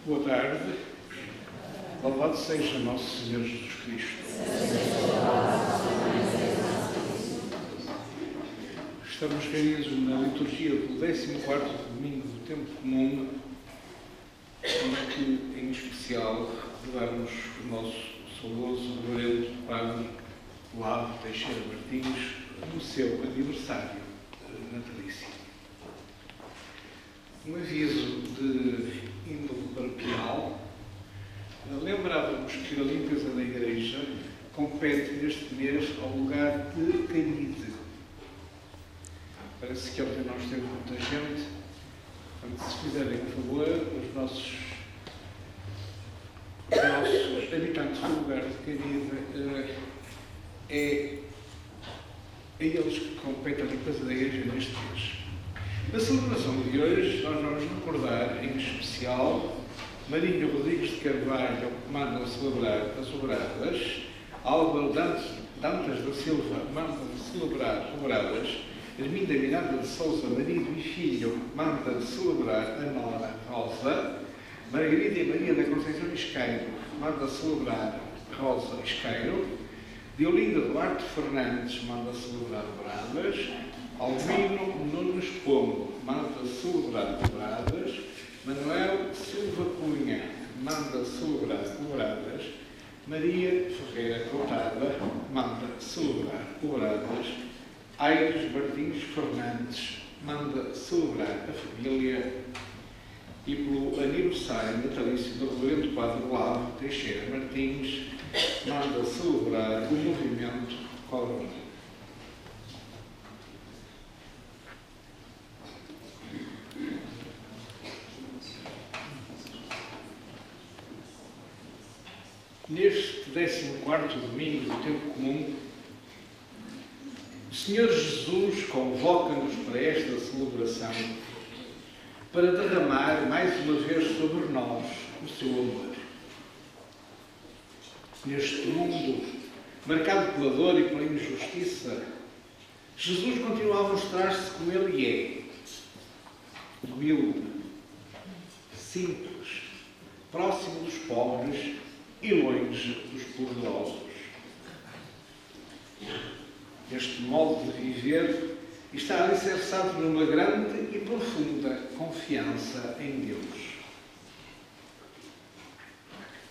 Boa tarde. Louvado seja nosso Senhor Jesus Cristo. Estamos reunidos na liturgia do 14º domingo do Tempo Comum, em que, em especial, recordamos o nosso saudoso reverendo Padre Olavo Teixeira Martins no seu aniversário natalício. Um aviso de índole paroquial. Lembrávamos que a limpeza da igreja compete neste mês ao lugar de Canide. Parece que ontem nós temos muita gente. Portanto, se fizerem um favor, os nossos habitantes do lugar de Canide, é a eles que compete a limpeza da igreja neste mês. Na celebração de hoje, nós vamos recordar, em especial, Marinho Rodrigues de Carvalho, que manda celebrar as obradas, Álvaro Dantas da Silva, manda celebrar obradas, Herminda Miranda de Sousa, marido e filho, manda celebrar a nora Rosa, Margarida e Maria da Conceição Isqueiro, manda celebrar Rosa Isqueiro, Deolinda Duarte Fernandes, manda celebrar obradas, Alvino Nunes Pombo, manda celebrar obradas, Manuel Silva Cunha, manda celebrar obradas, Maria Ferreira Coutada, manda celebrar obradas, Aires Martins Fernandes, manda celebrar a família, e pelo aniversário natalício do reverendo Padre Olavo Teixeira Martins, manda celebrar o movimento Corona. Neste 14º domingo do Tempo Comum, o Senhor Jesus convoca-nos para esta celebração para derramar mais uma vez sobre nós o seu amor. Neste mundo marcado pela dor e pela injustiça, Jesus continua a mostrar-se como Ele é, humilde, simples, próximo dos pobres e longe dos poderosos. Este modo de viver está alicerçado numa grande e profunda confiança em Deus.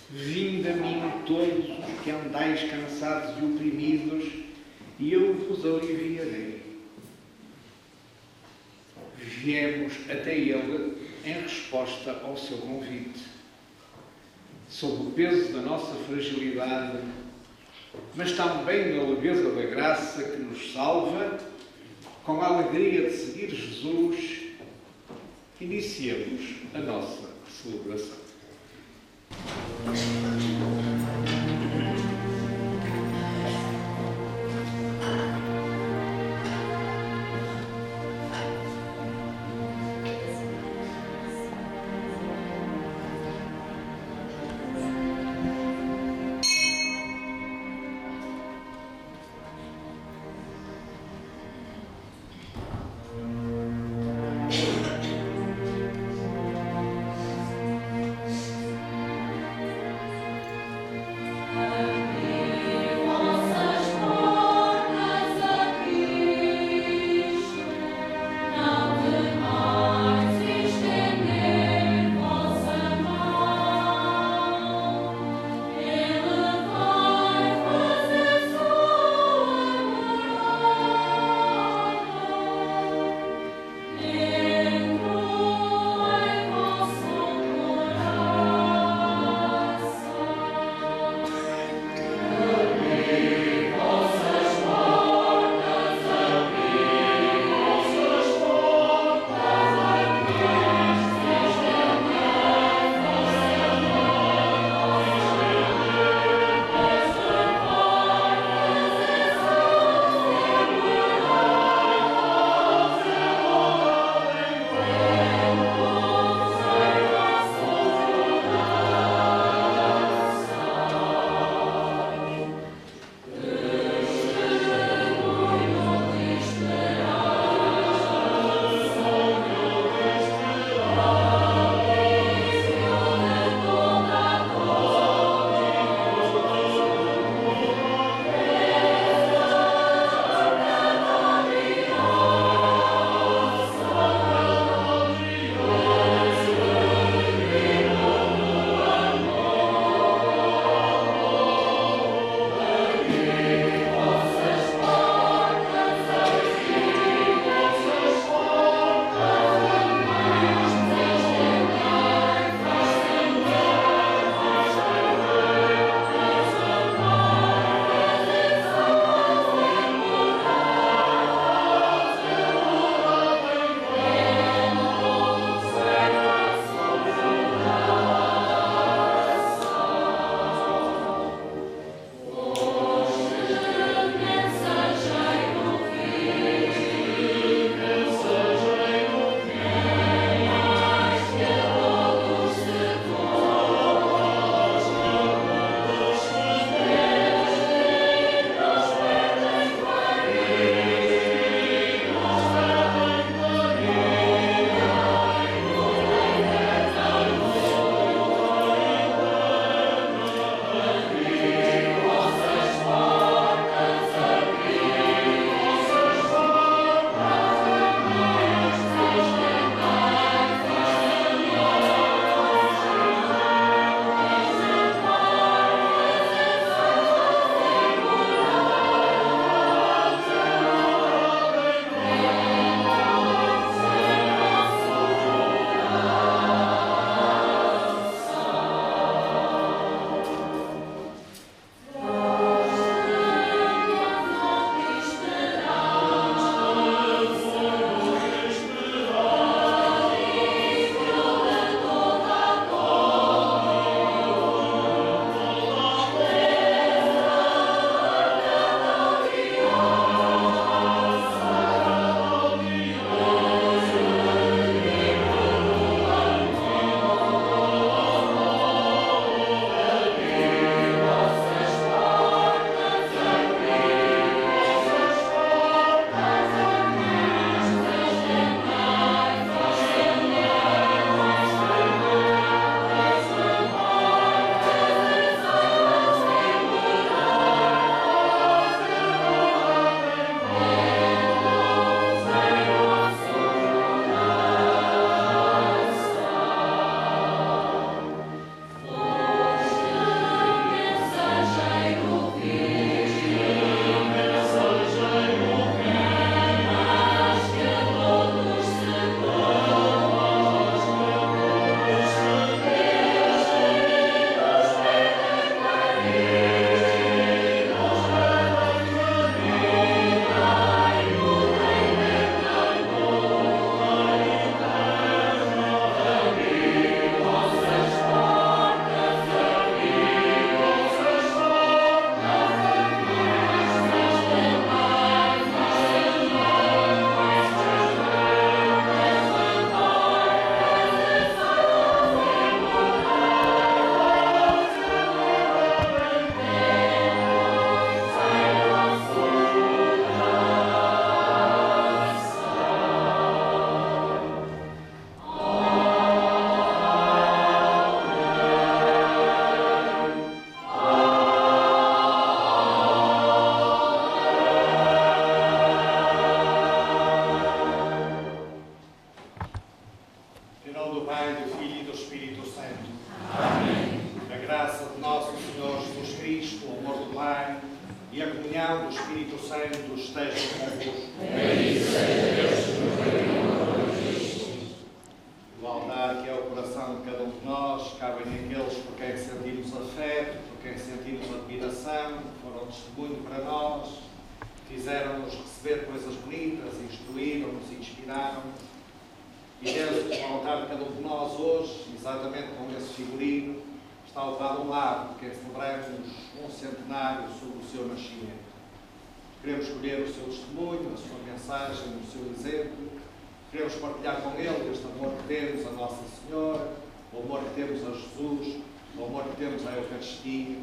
Vinde a mim todos os que andais cansados e oprimidos, e eu vos aliviarei. Viemos até Ele em resposta ao seu convite, sob o peso da nossa fragilidade, mas também na leveza da graça que nos salva, com a alegria de seguir Jesus, iniciemos a nossa celebração. Espírito Santo esteja convosco. Bendito seja Deus que nos reuniu em Cristo. O altar, que é o coração de cada um de nós, cabem naqueles por quem sentimos afeto, por quem sentimos admiração, foram testemunho para nós, fizeram-nos receber coisas bonitas, instruíram-nos, inspiraram-nos. E Deus, o altar de cada um de nós hoje, exatamente com esse figurino, está levado a um lado, porque celebramos um centenário sobre o seu nascimento. Queremos escolher o seu testemunho, a sua mensagem, o seu exemplo. Queremos partilhar com ele este amor que temos a Nossa Senhora, o amor que temos a Jesus, o amor que temos à Eucaristia.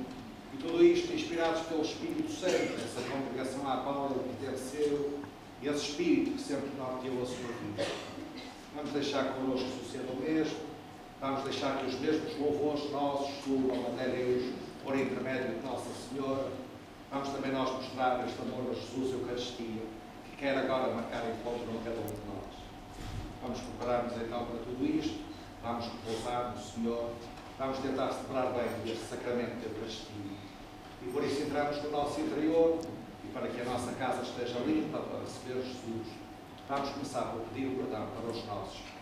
E tudo isto inspirados pelo Espírito Santo, essa congregação à qual ele pertenceu, e esse Espírito que sempre norteou a sua vida. Vamos deixar connosco suceda o mesmo, vamos deixar que os mesmos louvores nossos subam até Deus por intermédio de Nossa Senhora. Vamos também nós mostrar este amor a Jesus e a Eucaristia, que quer agora marcar encontro a cada um de nós. Vamos preparar-nos então para tudo isto, vamos repousar no Senhor, vamos tentar celebrar bem este sacramento da Eucaristia. E por isso entramos no nosso interior, e para que a nossa casa esteja limpa para receber Jesus, vamos começar por pedir o perdão para os nossos pecados.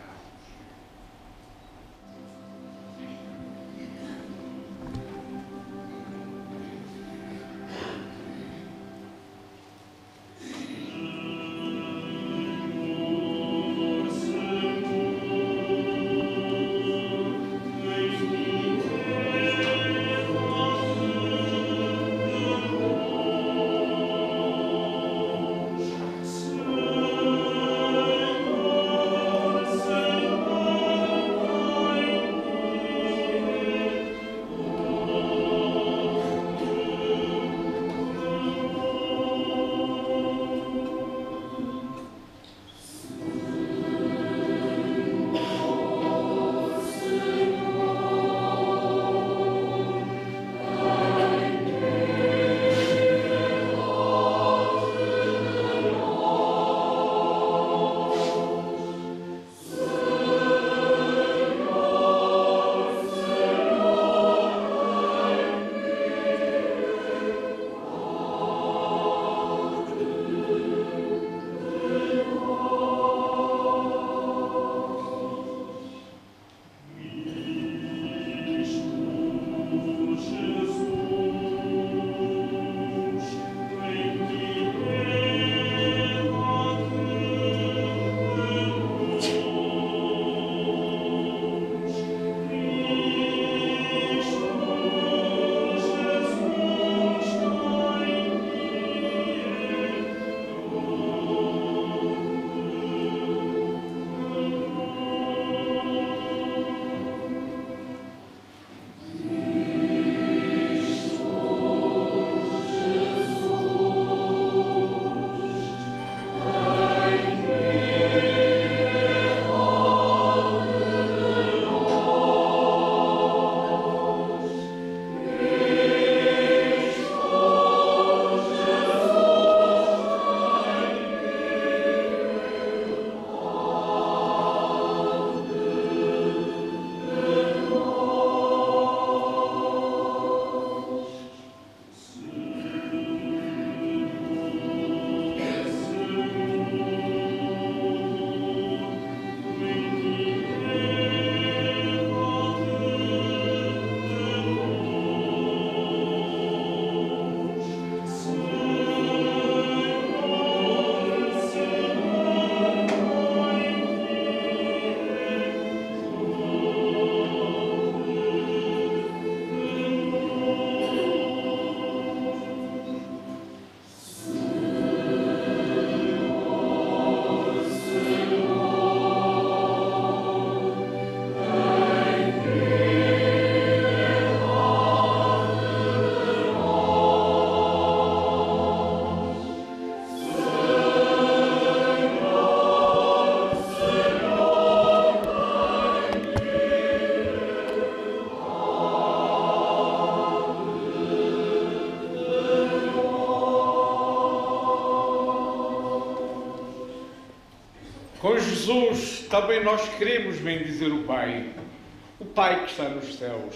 Com Jesus também nós queremos bendizer o Pai que está nos céus.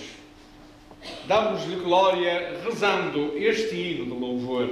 Damos-lhe glória rezando este hino de louvor.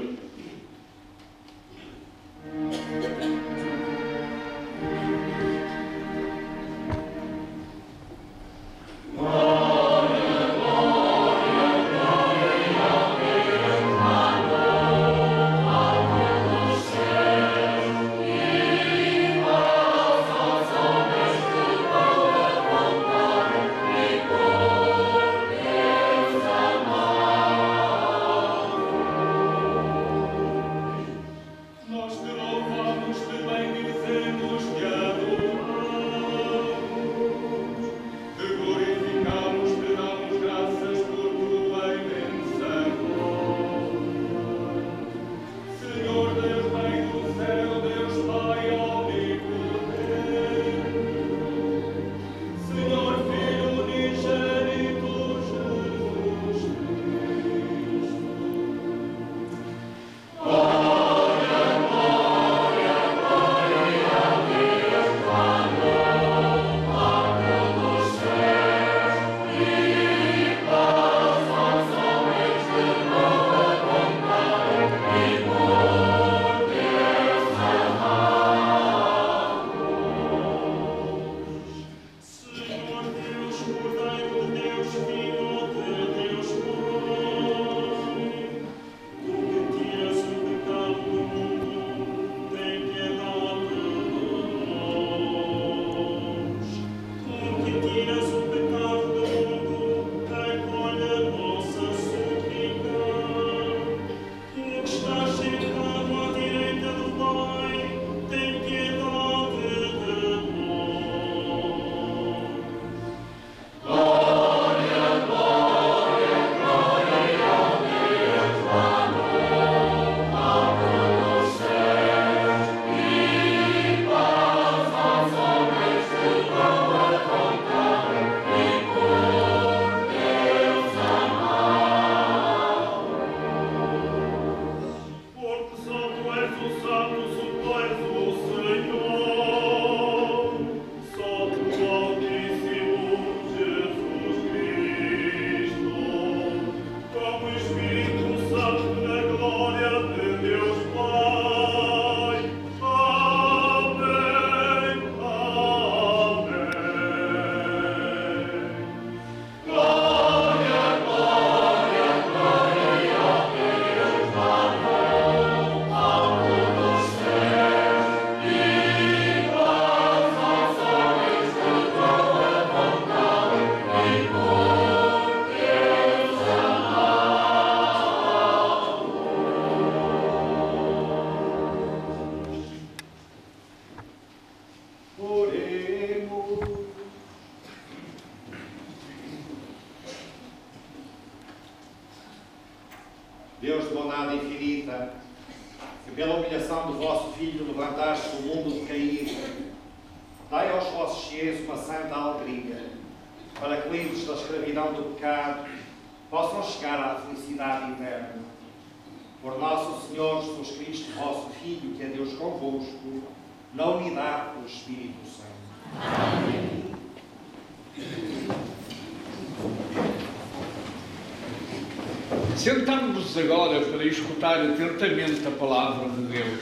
Deus de bondade infinita, que pela humilhação do vosso Filho levantaste o mundo decaído, dai aos vossos fiéis uma santa alegria, para que, livres da escravidão do pecado, possam chegar à felicidade eterna. Por nosso Senhor Jesus Cristo, vosso Filho, que é Deus convosco, na unidade do Espírito Santo. Amém. Sentamos-nos agora para escutar atentamente a palavra de Deus.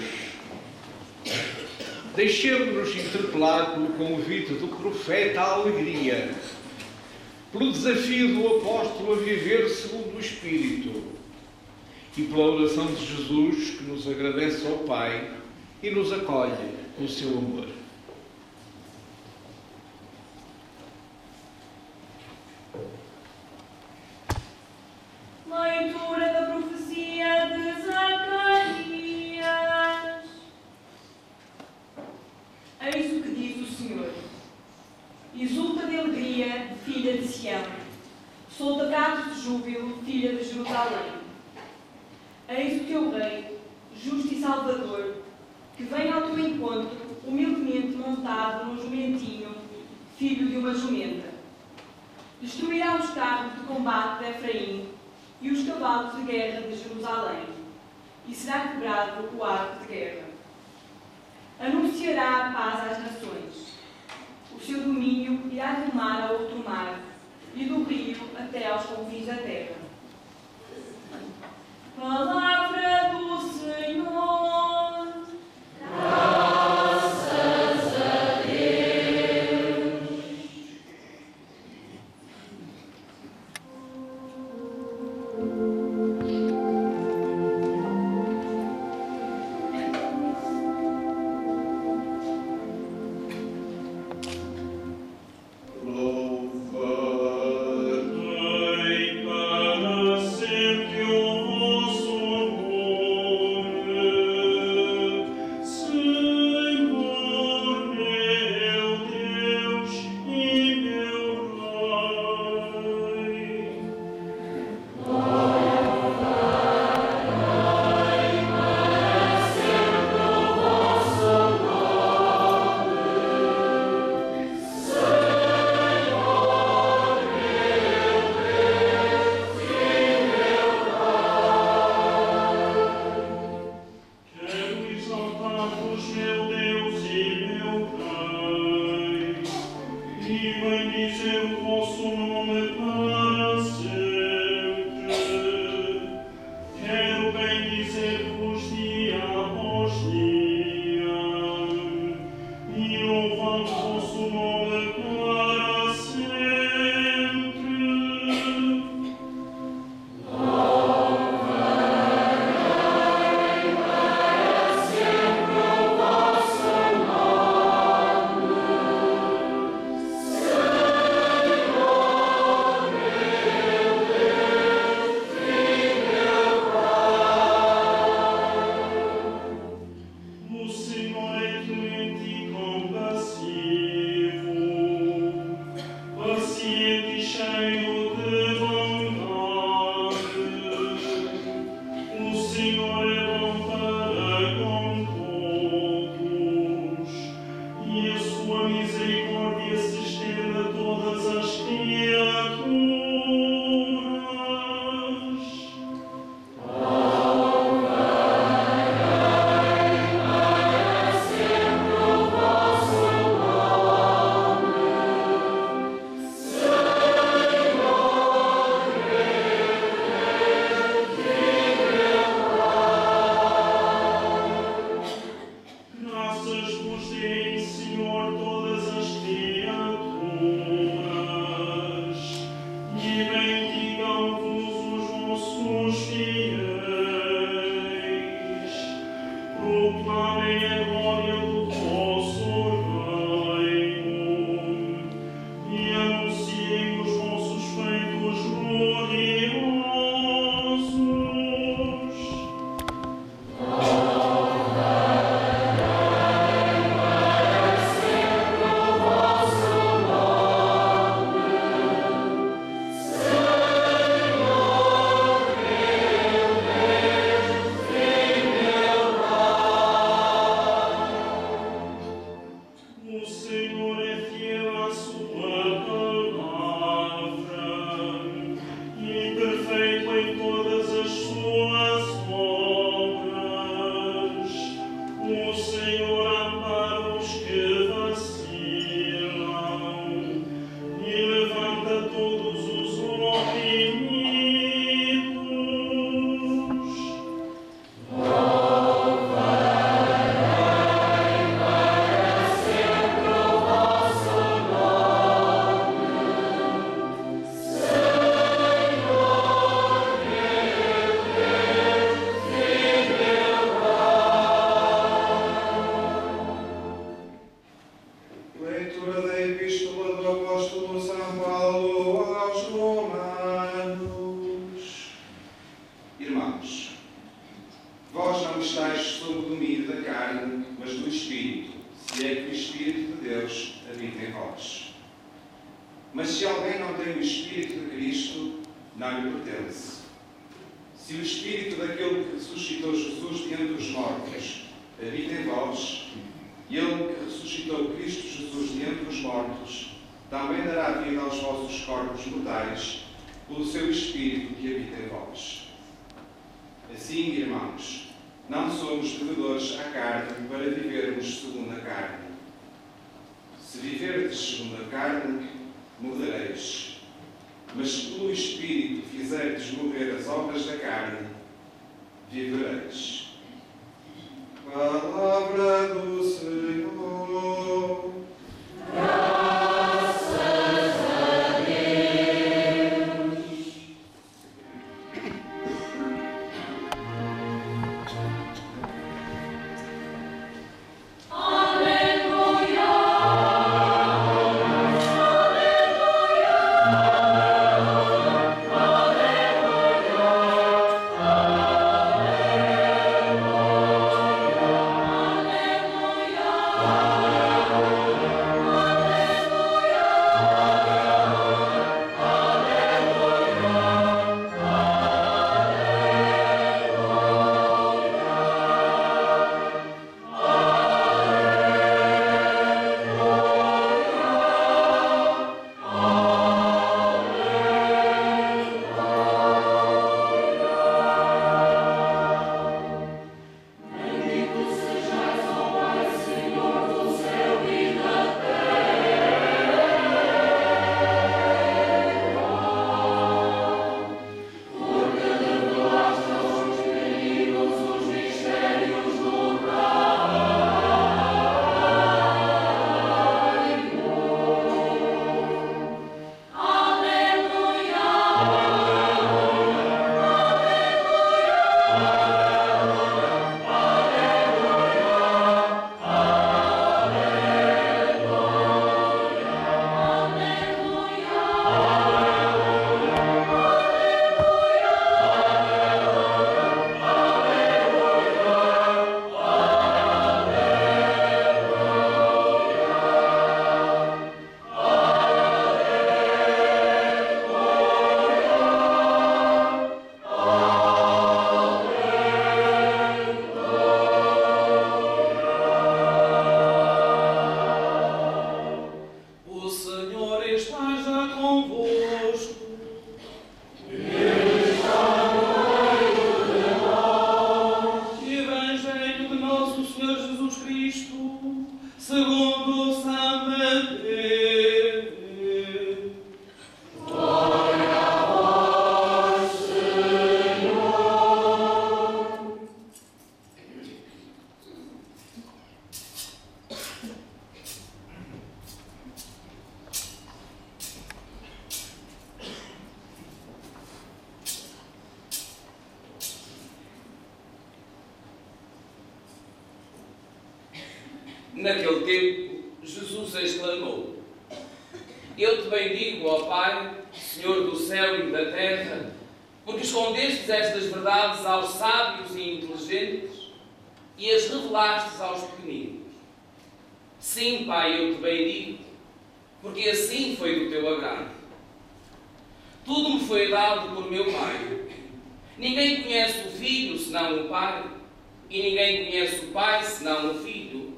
Deixemos-nos interpelar pelo convite do profeta à alegria, pelo desafio do apóstolo a viver segundo o Espírito e pela oração de Jesus, que nos agradece ao Pai e nos acolhe com o seu amor. Leitura da profecia de Zacarias. Eis o que diz o Senhor. Exulta de alegria, filha de Sião. Solta cantos de júbilo, filha de Jerusalém. Eis o teu rei, justo e salvador, que vem ao teu encontro, humildemente montado num jumentinho, filho de uma jumenta. Destruirá os carros de combate de Efraim e os cavalos de guerra de Jerusalém, e será quebrado o arco de guerra. Anunciará a paz às nações. O seu domínio irá do mar ao outro mar, e do rio até aos confins da terra. Palavra do Senhor. Graças a Deus. Louvai para sempre o vosso Alleluia. Senhor Jesus Cristo, segundo o São Evangelho. Glória a vós, Senhor. Naquele tempo, Jesus exclamou: Eu te bendigo, ó Pai, Senhor do céu e da terra, porque escondestes estas verdades aos sábios e inteligentes e as revelastes aos pequeninos. Sim, Pai, eu te bendigo, porque assim foi do teu agrado. Tudo me foi dado por meu Pai. Ninguém conhece o Filho senão o Pai, e ninguém conhece o Pai senão o Filho,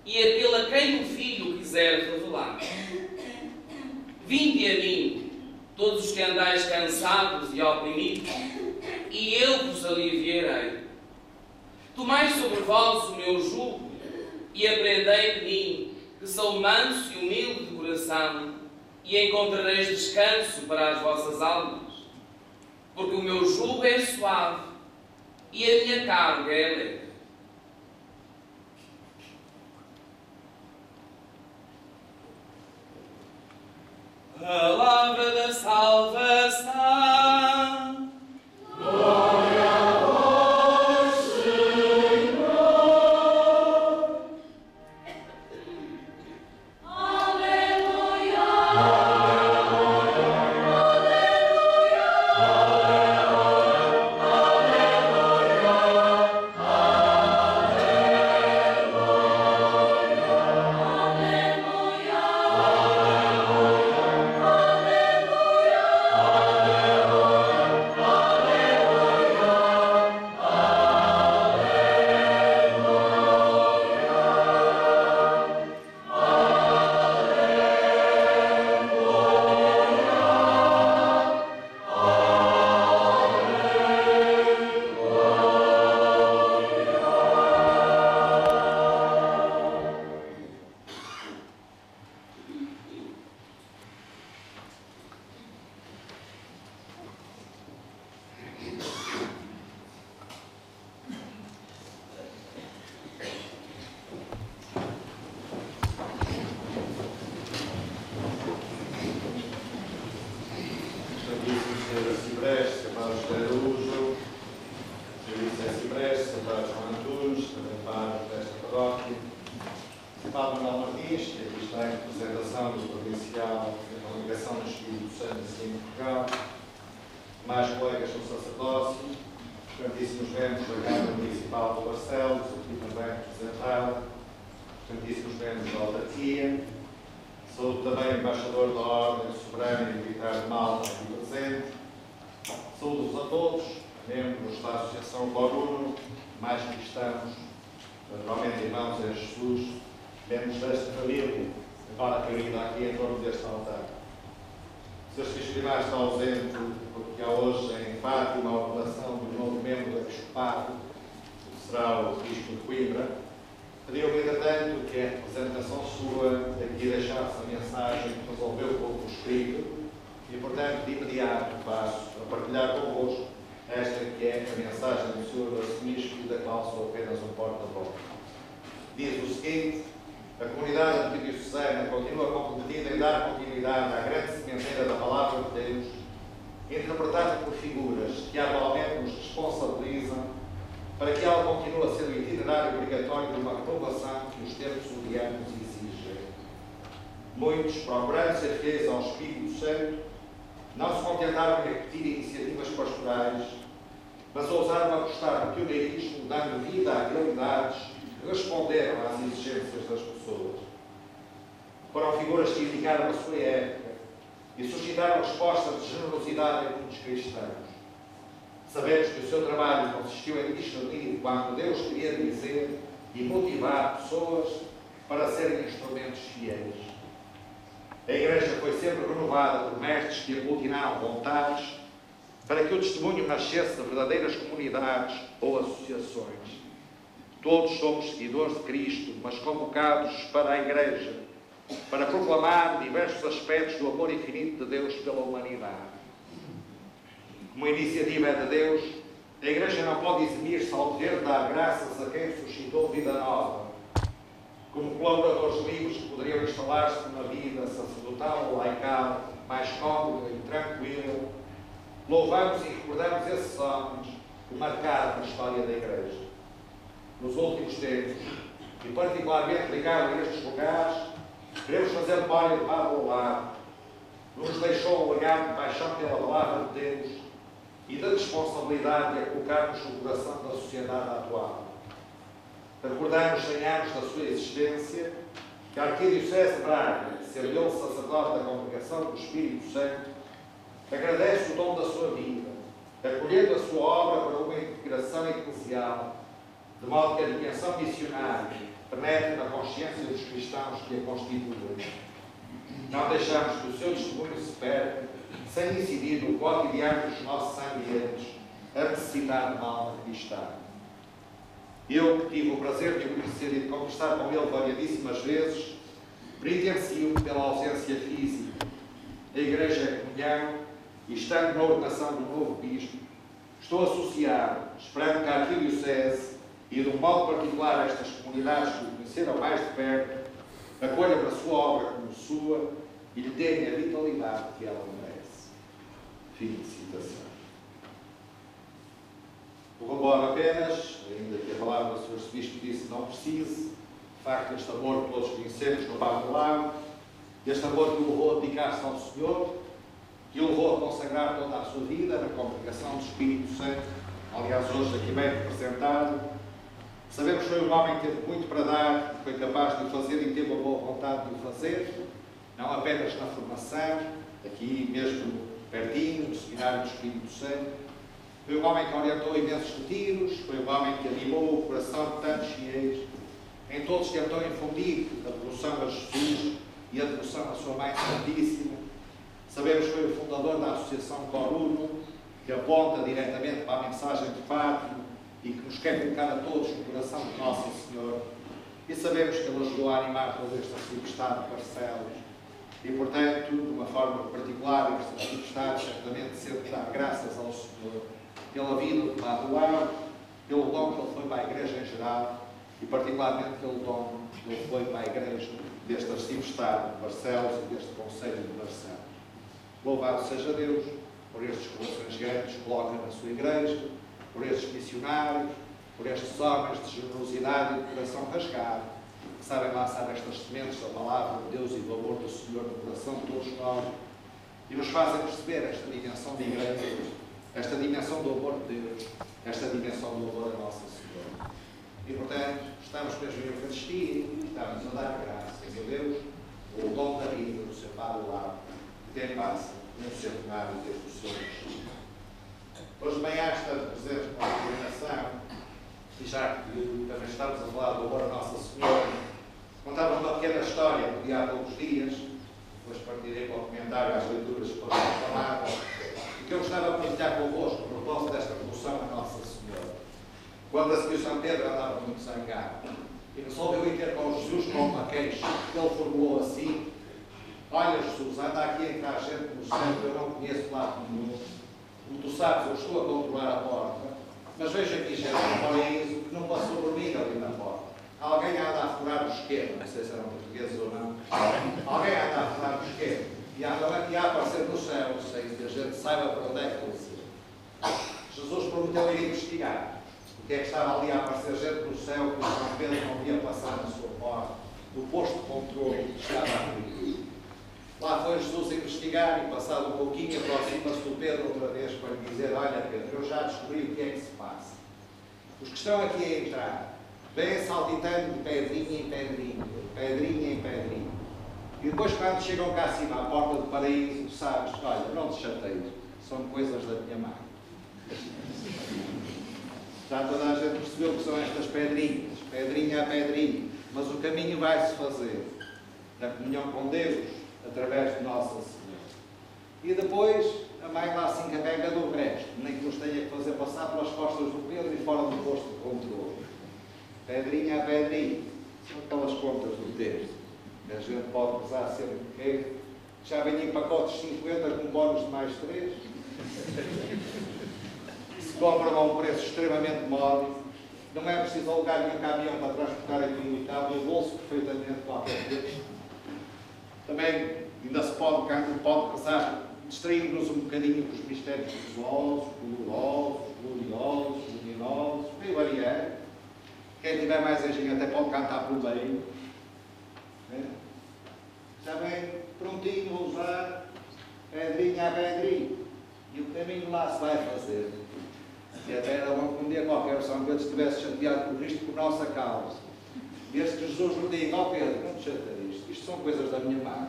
e aquele a quem o Filho quiser revelar. Vinde a mim, todos os que andais cansados e oprimidos, e eu vos aliviarei. Tomai sobre vós o meu jugo, e aprendei de mim, que sou manso e humilde de coração, e encontrareis descanso para as vossas almas. Porque o meu jugo é suave, e a minha carga é leve. Palavra da salvação. Glória a vós, Senhor. Aleluia. Aleluia. Muitos, procurando ser fiéis ao Espírito Santo, não se contentaram em repetir iniciativas pastorais, mas ousaram apostar no pioneirismo, dando vida a realidades que responderam às exigências das pessoas. Foram figuras que indicaram a sua época e suscitaram respostas de generosidade entre os cristãos. Sabemos que o seu trabalho consistiu em discernir quando Deus queria dizer e motivar pessoas para serem instrumentos fiéis. A Igreja foi sempre renovada por mestres que aglutinaram vontades para que o testemunho nascesse de verdadeiras comunidades ou associações. Todos somos seguidores de Cristo, mas convocados para a Igreja, para proclamar diversos aspectos do amor infinito de Deus pela humanidade. Como a iniciativa é de Deus, a Igreja não pode eximir-se ao dever de dar graças a quem suscitou vida nova, como colaboradores livres que poderiam instalar-se numa vida sacerdotal ou laical, mais cómoda e tranquila. Louvamos e recordamos esses homens que marcaram a história da Igreja. Nos últimos tempos, e particularmente ligado a estes lugares, queremos fazer memória de Padre Olavo, que nos deixou um legado de paixão pela palavra de Deus e da responsabilidade de a colocarmos no coração da sociedade atual. Recordamos 100 anos da sua existência, que a Arquidiocese de Braga, sendo ele sacerdote da Congregação do Espírito Santo, agradece o dom da sua vida, acolhendo a sua obra para uma integração eclesial, de modo que a dimensão missionária penetre na consciência dos cristãos que a constituem. Não deixamos que o seu testemunho se perca, sem incidir no cotidiano dos nossos ambientes, a necessidade de alma cristã. Eu, que tive o prazer de o conhecer e de conversar com ele variadíssimas vezes, penitencio pela ausência física. A Igreja é comunhão e, estando na ordenação do novo Bispo, estou associado, esperando que a Arquidiocese e, de um modo particular, estas comunidades que o conheceram mais de perto, acolham a sua obra como sua e lhe deem a vitalidade que ela merece. Fim de citação. Corroboro apenas, ainda que a palavra do Sr. Bispo disse não precise, de facto, este amor que todos conhecemos no Padre Olavo, este amor que o levou a dedicar-se ao Senhor, que o levou a consagrar toda a sua vida na congregação do Espírito Santo, aliás, hoje aqui bem representado. Sabemos que foi um homem que teve muito para dar, foi capaz de o fazer e teve a boa vontade de o fazer, não apenas na formação, aqui mesmo pertinho, no Seminário do Espírito Santo. Foi um homem que orientou imensos retiros, foi um homem que animou o coração de tantos fiéis. Em todos tentou infundir a devoção a Jesus e a devoção à sua Mãe Santíssima. Sabemos que foi o fundador da Associação Coruno, que aponta diretamente para a mensagem de Fátima e que nos quer colocar a todos no coração de Nosso Senhor. E sabemos que ele ajudou a animar todo este arciprestado de Barcelos. E, portanto, de uma forma particular, este arciprestado certamente sempre dá graças ao Senhor pela vida de Padre Olavo, pelo dom que ele foi para a Igreja em geral e, particularmente, pelo dom que ele foi para a Igreja deste arciprestado de Barcelos e deste Conselho de Barcelos. Louvado seja Deus por estes corações grandes que coloca na sua Igreja, por estes missionários, por estes homens de generosidade e de coração rasgado, que sabem lançar estas sementes da palavra de Deus e do amor do Senhor no coração de todos nós e nos fazem perceber esta dimensão de Igreja, esta dimensão do amor de Deus, esta dimensão do amor a Nossa Senhora. E, portanto, estamos mesmo em Eucaristia, estamos a dar graças a Deus, o dom da vida do seu Padre Olavo, que tem passa no centenário desde o seu nascimento. Hoje de manhã estamos presentes com a coordenação, e já que também estamos a falar do amor a Nossa Senhora, contava uma pequena história que há poucos dias, depois partirei para o comentário às leituras que foram faladas, e que eu gostava de partilhar convosco a propósito desta devoção a Nossa Senhora. Quando a Senhora São Pedro andava muito zangado e resolveu ir ter com Jesus com uma queixa, ele formulou assim: olha, Jesus, anda aqui a entrar gente no céu que eu não conheço lado nenhum. Como tu sabes, eu estou a controlar a porta, mas vejo aqui gente no paraíso que não passou por mim ali na porta. Alguém anda a furar o esquema, não sei se eram portugueses ou não. Alguém anda a furar o esquema e andam aqui a aparecer no céu, sem que a gente saiba para onde é que eles ir. Jesus prometeu ir investigar o que é que estava ali a aparecer gente no céu que São Pedro não via passar na sua porta, do posto de controle que estava ali. Lá foi Jesus investigar e, passado um pouquinho, aproxima-se do Pedro outra vez para lhe dizer: olha, Pedro, eu já descobri o que é que se passa. Os que estão aqui a entrar vêm saltitando de pedrinha em pedrinha, pedrinha em pedrinha. E depois, quando chegam cá acima à porta do paraíso, sabes, olha, não te chateias, são coisas da minha mãe. Já toda a gente percebeu que são estas pedrinhas, pedrinha a pedrinha, mas o caminho vai-se fazer na comunhão com Deus, através de Nossa Senhora. E depois, a mãe lá se encarrega do resto, nem que nos tenha que fazer passar pelas costas do Pedro e fora do posto de controle. pedrinha a pedrinha. São aquelas contas do texto. A gente pode usar sempre que já vem em pacotes 50 com bónus de mais 3. Se compram a um preço extremamente módico, não é preciso alugar nenhum caminhão para transportar aquilo e tal, eu bolso perfeitamente qualquer coisa. Também ainda se pode casar, distrair-nos um bocadinho com os mistérios gulosos, gloriosos, luminosos, meio variar. Quem tiver mais engenho até pode cantar por meio. Já vem prontinho a usar, pedrinha a pedrinha. E o caminho lá se vai fazer. E até era bom que um dia qualquer São Pedro estivesse chateado por isto por nossa causa. Desde que Jesus lhe diga, ó Pedro, não te chateia isto são coisas da minha mãe.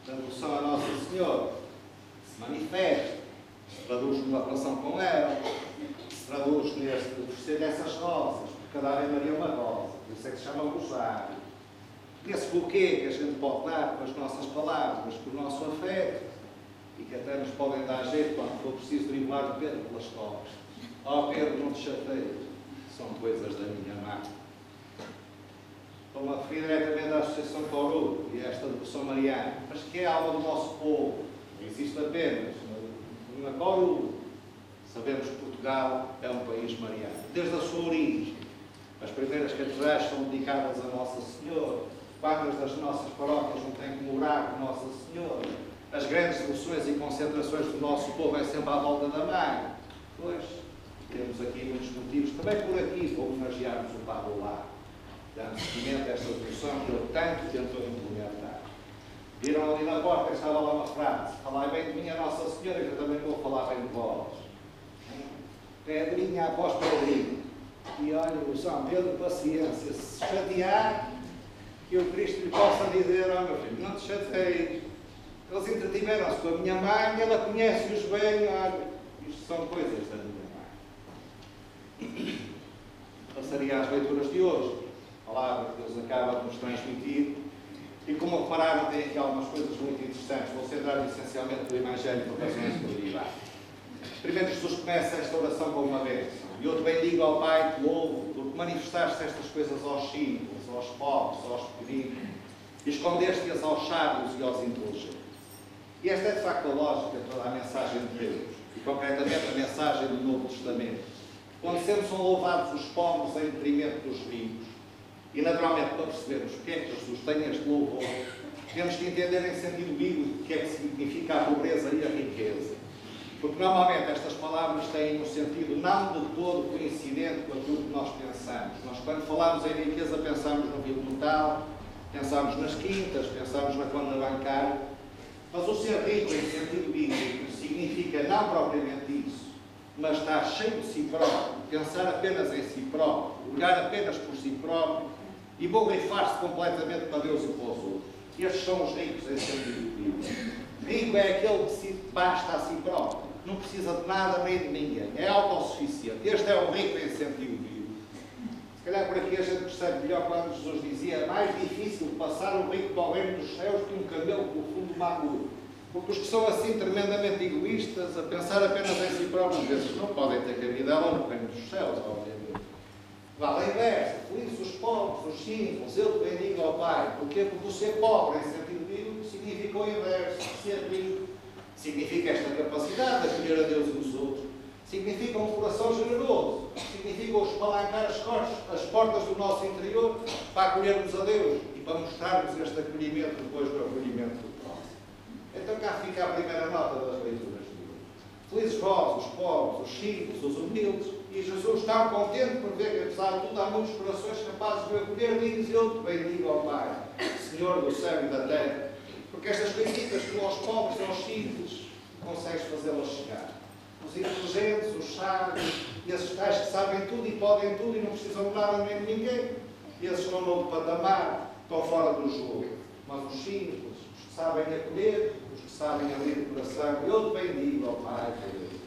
A devoção a Nossa Senhora se manifesta, se traduz numa relação com ela, se traduz neste oferecer dessas rosas, porque cada Ave Maria é uma rosa, por isso é que se chama rosário. Esse buquê que a gente pode dar com as nossas palavras, com o nosso afeto, e que até nos podem dar jeito quando for preciso driblar o Pedro pelas costas. Ó Pedro, não te chateias, são coisas da minha mãe. Estou-me a referir diretamente à Associação Corú e a esta devoção mariana, mas que é a alma do nosso povo. Não existe apenas uma Corú. Sabemos que Portugal é um país mariano. Desde a sua origem, as primeiras catedrais são dedicadas a Nossa Senhora. Quantas das nossas paróquias não têm como orar com Nossa Senhora? As grandes devoções e concentrações do nosso povo é sempre à volta da mãe. Pois, temos aqui muitos motivos, também por aqui, para homenagearmos o Pablo lá, dando seguimento a esta devoção que ele tanto tentou implementar. Viram ali na porta, estava lá uma frase: falai bem de mim a Nossa Senhora, que eu também vou falar bem de vós. Pedrinha após pedrinha. E olha, o São Pedro, paciência, se chatear, que o Cristo lhe possa dizer, ó meu filho, não te chateies. Eles entretiveram-se com a minha mãe, ela conhece-os bem, olha, isto são coisas da minha mãe. Passaria às leituras de hoje, a palavra que Deus acaba de nos transmitir, e como repararam, tem aqui algumas coisas muito interessantes. Vou centrar essencialmente no Evangelho por razões de liberdade. Primeiro, Jesus começa esta oração com uma bênção. E eu te bendigo, ó Pai, te louvo, porque manifestaste estas coisas aos simples, aos pobres, aos pequeninos, e escondeste-as aos sábios e aos inteligentes. E esta é de facto a lógica de toda a mensagem de Deus, e concretamente a mensagem do Novo Testamento, onde sempre são louvados os pobres em detrimento dos ricos. E naturalmente, para percebermos porque é que Jesus tem este louvor, temos que entender em sentido bíblico o que é que significa a pobreza e a riqueza. Porque normalmente estas palavras têm um sentido não de todo coincidente com aquilo que nós pensamos. Nós, quando falamos em riqueza, pensamos no vil metal, pensamos nas quintas, pensamos na conta bancária. Mas o ser rico, em sentido bíblico, significa não propriamente isso, mas estar cheio de si próprio, pensar apenas em si próprio, olhar apenas por si próprio e borrifar-se completamente para Deus e para os outros. Estes são os ricos em sentido bíblico. Rico é aquele que se basta a si próprio, não precisa de nada nem de ninguém, é autossuficiente. Este é o rico em sentido bíblico. Se calhar por aqui a gente percebe melhor quando Jesus dizia: é mais difícil passar um rico para o reino dos céus que um camelo pelo fundo do mar. Porque os que são assim tremendamente egoístas, a pensar apenas em si próprios, esses não podem ter cabida lá no reino dos céus, obviamente. Vale a inversa, felizes os pobres, os simples, eu te bendigo ao Pai. Porquê? Porque o ser pobre em sentido bíblico significa o inverso. Ser rico significa esta capacidade de acolher a Deus e os outros. Significa um coração generoso. Significa o espalancar as portas do nosso interior para acolhermos a Deus e para mostrarmos este acolhimento depois do acolhimento do próximo. Então cá fica a primeira nota das leituras de hoje. Felizes vós, os pobres, os simples, os humildes, e Jesus está contente por ver que, apesar de tudo, há muitos corações capazes de o acolher, diz: eu te bendigo ao Pai, Senhor do céu e da terra, porque estas coisitas que aos pobres e aos simples consegues fazê-las chegar. Os inteligentes, os sábios, e esses tais que sabem tudo e podem tudo e não precisam de nada nem de ninguém, e esses estão no outro patamar, estão fora do jogo. Mas os simples, os que sabem acolher, os que sabem abrir o coração, eu te bendigo ao Pai, Deus.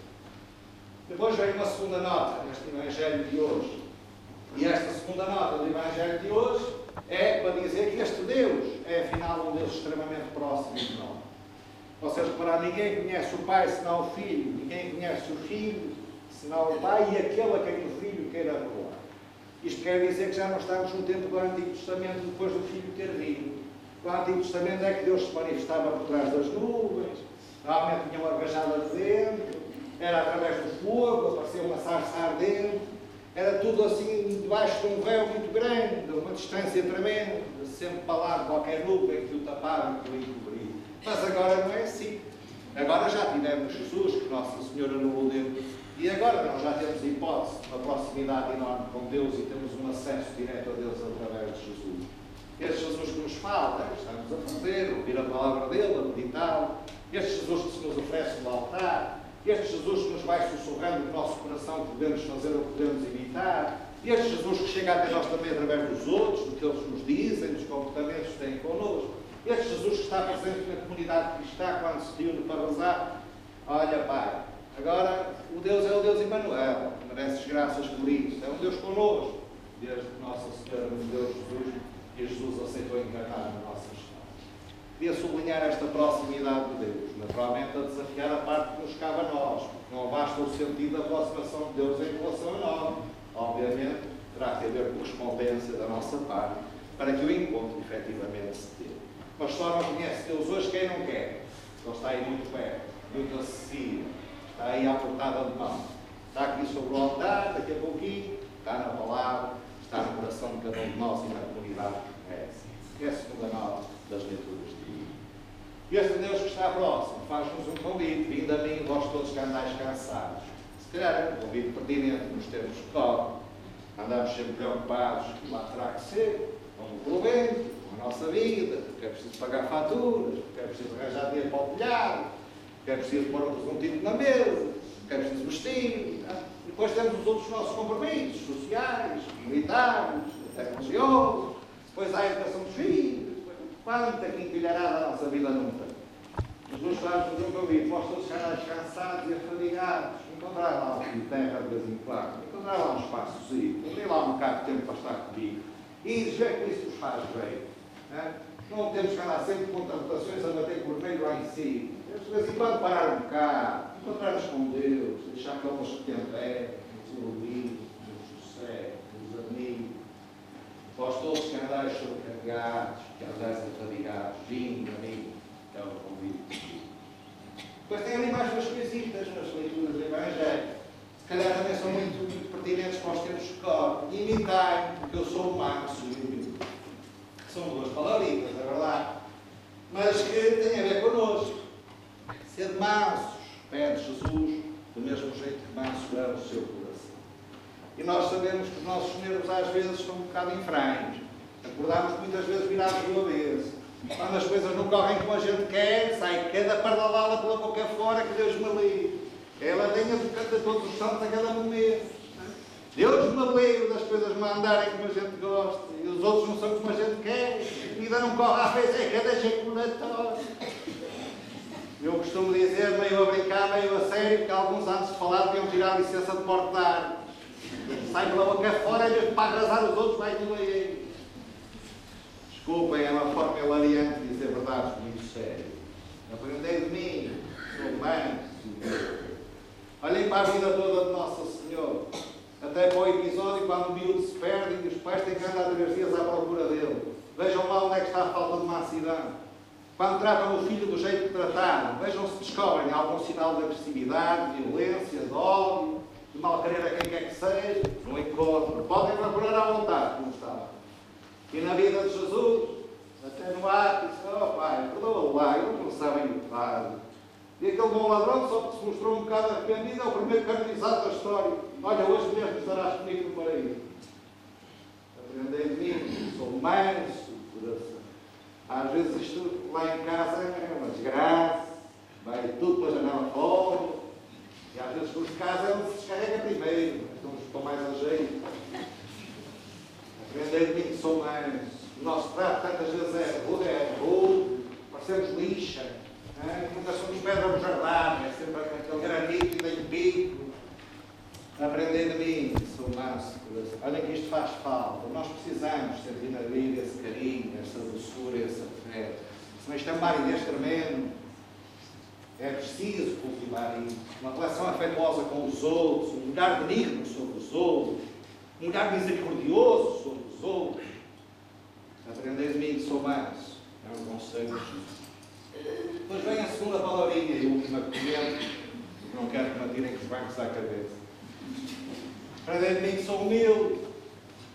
Depois vem uma segunda nota neste Evangelho de hoje. E esta segunda nota do Evangelho de hoje é para dizer que este Deus é, afinal, um Deus extremamente próximo de nós. Vocês repararam, ninguém conhece o Pai senão o Filho, ninguém conhece o Filho Senão o Pai e aquele a quem o Filho queira revelar. Isto quer dizer que já não estamos no tempo do Antigo Testamento, depois do Filho ter vindo. No Antigo Testamento é que Deus se manifestava por trás das nuvens, normalmente tinha uma rajada de vento, era através do fogo, aparecia uma sarça ardente, era tudo assim debaixo de um véu muito grande, uma distância tremenda, sempre para lá de qualquer nuvem que o tapava e que o encobria. Mas agora não é assim. Agora já tivemos Jesus, que Nossa Senhora nos deu, e agora nós já temos hipótese, uma proximidade enorme com Deus e temos um acesso direto a Deus através de Jesus. Este Jesus que nos fala, que estamos a fazer, ouvir a palavra dele, a meditá-la, este Jesus que se nos oferece no altar, este Jesus que nos vai sussurrando no nosso coração que podemos fazer ou podemos evitar, este Jesus que chega até nós também através dos outros, do que eles nos dizem, dos comportamentos que têm connosco, este Jesus que está presente na comunidade cristã quando se reúne para rezar. Olha, Pai, agora o Deus é o Deus Emmanuel, mereces graças por isso, é um Deus connosco, desde que Nossa Senhora nos deu Jesus e Jesus aceitou encarnar na nossa história. Queria sublinhar esta proximidade de Deus, naturalmente a desafiar a parte que nos cabe a nós, porque não basta o sentido da aproximação de Deus em relação a nós. Obviamente, terá que haver correspondência da nossa parte para que o encontro efetivamente se dê. Mas só não conhece Deus hoje quem não quer. Ele está aí muito perto, muito acessível, está aí à portada de mão. Está aqui sobre o altar, daqui a pouquinho, está na palavra, está no coração de cada um de nós e na comunidade que conhece. É a segunda nota das leituras de dia. E este Deus que está próximo faz-nos um convite: vindo a mim, vós todos que andais cansados. Se calhar é um convite pertinente nos tempos que correm. Andamos sempre preocupados que lá terá que ser, com o provento, com a nossa vida, porque é preciso pagar faturas, porque é preciso arranjar dinheiro para o telhado, porque é preciso pôr um presuntinho na mesa, porque é preciso vestir. E depois temos os outros nossos compromissos sociais, militares, até religiosos, depois há a educação dos filhos. Quanta quinquilharada a nossa vida não tem. Jesus faz-nos um convite: vós todos estarás cansados e afadigados, encontrar lá um terra de vez em quando, encontrar lá um espaçozinho, abrir lá um bocado de tempo para estar comigo e ver que isso nos faz bem. Não temos que andar sempre com tentações a bater por meio lá em cima. Temos de vez em quando parar um bocado, encontrar-nos com Deus, deixar que Ele nos tempere, nos ilumine, nos sucede, nos admire. Vós todos que andais sobrecarregados, que andais afadigados, vindo a mim, é o convite. Depois tem ali mais umas coisitas nas leituras do Evangelho. Se calhar também são muito pertinentes para os tempos que correm. Imitai-me, porque eu sou manso e humilde. São duas palavritas, é verdade. Mas que têm a ver connosco. Ser mansos, pede Jesus, do mesmo jeito que manso é o seu coração. E nós sabemos que os nossos nervos às vezes estão um bocado infranhos. Acordamos muitas vezes virados do avesso. Quando as coisas não correm como a gente quer, sai cada pardalada pela boca fora, que Deus me livre. Ela tem a boca de todos os santos a cada momento. Deus me livre das coisas me andarem como a gente gosta. E os outros não são como a gente quer. A vida não corre à vez, é cada ejaculatório. Eu costumo dizer, meio a brincar, meio a sério, que alguns anos de falar deviam tirar a licença de porte de ar. Sai pela boca fora, e para arrasar os outros, vai tudo aí. Desculpem, é uma forma hilariante de dizer verdades muito sérias. Aprendei de mim, sou manso. Olhem para a vida toda de Nossa Senhora. Até para o episódio quando o miúdo se perde e os pais têm que andar 3 dias à procura dele. Vejam lá onde é que está a falta de mansidão. Quando tratam o filho do jeito que trataram, vejam se descobrem algum sinal de agressividade, de violência, de ódio, de mal-querer a quem quer que seja. No encontro. Podem procurar à vontade, como estava. E na vida de Jesus, até no ato, disse: oh Pai, perdoa-o lá, eles não sabem o que fazem. E aquele bom ladrão, só que se mostrou um bocado arrependido, é o primeiro canonizado da história. Olha, hoje mesmo estarás comigo no paraíso. Aprendei de mim, sou manso de coração. Às vezes isto lá em casa é uma desgraça, vai tudo pela janela fora, e às vezes por casa ele se descarrega primeiro, então estou mais a jeito. Aprendei de mim que sou manso. O nosso trato tantas vezes é rude, parecemos lixa, nunca somos pedra bujardada, é sempre aquele granito e tem pico. Aprendei de mim que sou manso. Olha que isto faz falta. Nós precisamos sentir na vida esse carinho, essa doçura, esse afeto. Senão isto é uma aridez tremendo. É preciso cultivar isso. Uma relação afetuosa com os outros, um olhar benigno sobre os outros, um olhar misericordioso sobre os outros. Aprender de mim que sou manso. É um conselho. Depois vem a segunda palavrinha e a última que comento, porque não quero que me atirem com os bancos à cabeça. Aprender de mim que sou humilde.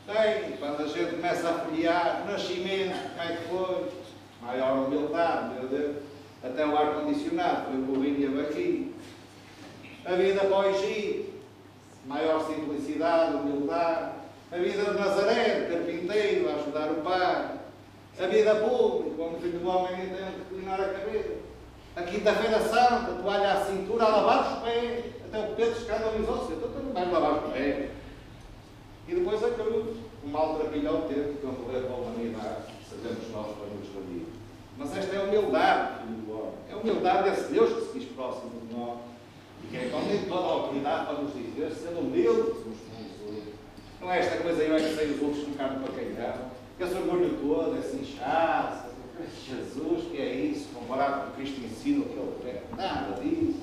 Tem, quando a gente começa a folhear, nascimento, como é que foi? Maior humildade, meu Deus. Até o ar-condicionado foi o burrinho e a vaquinha. A vida para o Egito, maior simplicidade, humildade. A vida de Nazaré, carpinteiro, a ajudar o pai. A vida pública, como filho do homem tem de reclinar a cabeça. A quinta-feira santa, toalha à cintura, a lavar os pés. Até o Pedro escandalizou-se. Então tu não vais lavar os pés. E depois a cruz, um maltrapilho ao tempo, que é um poder para a humanidade. Sabemos nós para nos reunir. Mas esta é a humildade, filho do homem. É a humildade desse Deus que se diz próximo de nós. E que é com toda a autoridade para nos dizer, sendo humildes uns com os outros. Não é esta coisa, eu é que sei os outros com carne para queimar. Esse orgulho todo, esse inchaço, Jesus, que é isso, comparado com o Cristo ensina o que ele prega. Nada disso.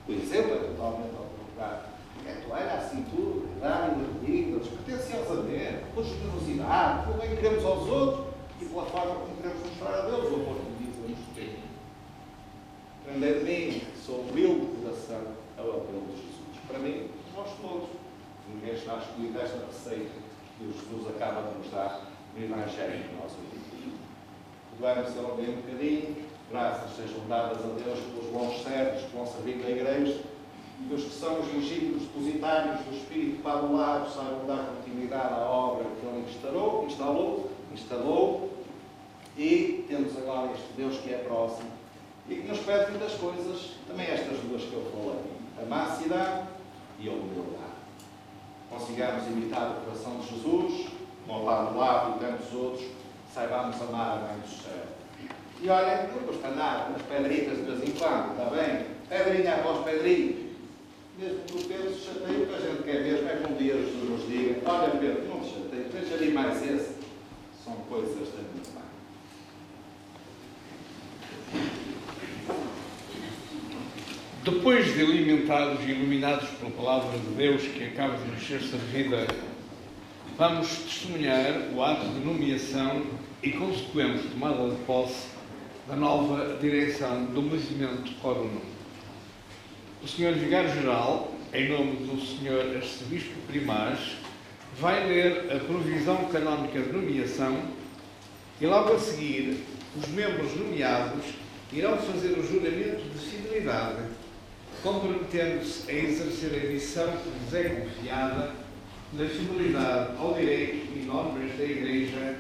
O exemplo é totalmente ao contrário. É toalha à cintura, dar e medida, despretensiosamente, com generosidade, com o bem que queremos aos outros e pela forma como queremos mostrar a Deus o amor que diz a nos ter. Aprender de mim, sou humilde de coração, é o apelo de Jesus. Para mim, nós todos. Ninguém está excluído desta receita que o Jesus acaba de nos dar no Evangelho que nós ouvimos. Perdoai-me se eu alonguei um bocadinho, graças sejam dadas a Deus pelos bons servos que vão servir na igreja e dos que são os legítimos depositários do Espírito para o lado, saibam dar continuidade à obra que Ele instalou e temos agora este Deus que é próximo e que nos pede muitas coisas, também estas duas que eu falei, a mansidão e a humildade. Consigamos imitar o coração de Jesus, ao lado e tantos outros, saibamos amar a Mãe do Céu. E olha, não custa nada, umas pedritas de vez em quando, está bem? Pedrinha após pedrinha. Mesmo que o Pedro se chateie, o que a gente quer mesmo é que um dia Jesus nos diga: olha, Pedro, não te chateies, deixa ali mais esse. São coisas da minha mãe. Depois de alimentados e iluminados pela palavra de Deus que acaba de nos ser servida, vamos testemunhar o ato de nomeação e consequente tomada de posse da nova direção do movimento Coronum. O Sr. Vigário-Geral, em nome do Sr. Arcebispo Primaz, vai ler a provisão canónica de nomeação e logo a seguir os membros nomeados irão fazer o juramento de fidelidade, comprometendo-se a exercer a missão que lhes é confiada na fidelidade ao direito e normas da Igreja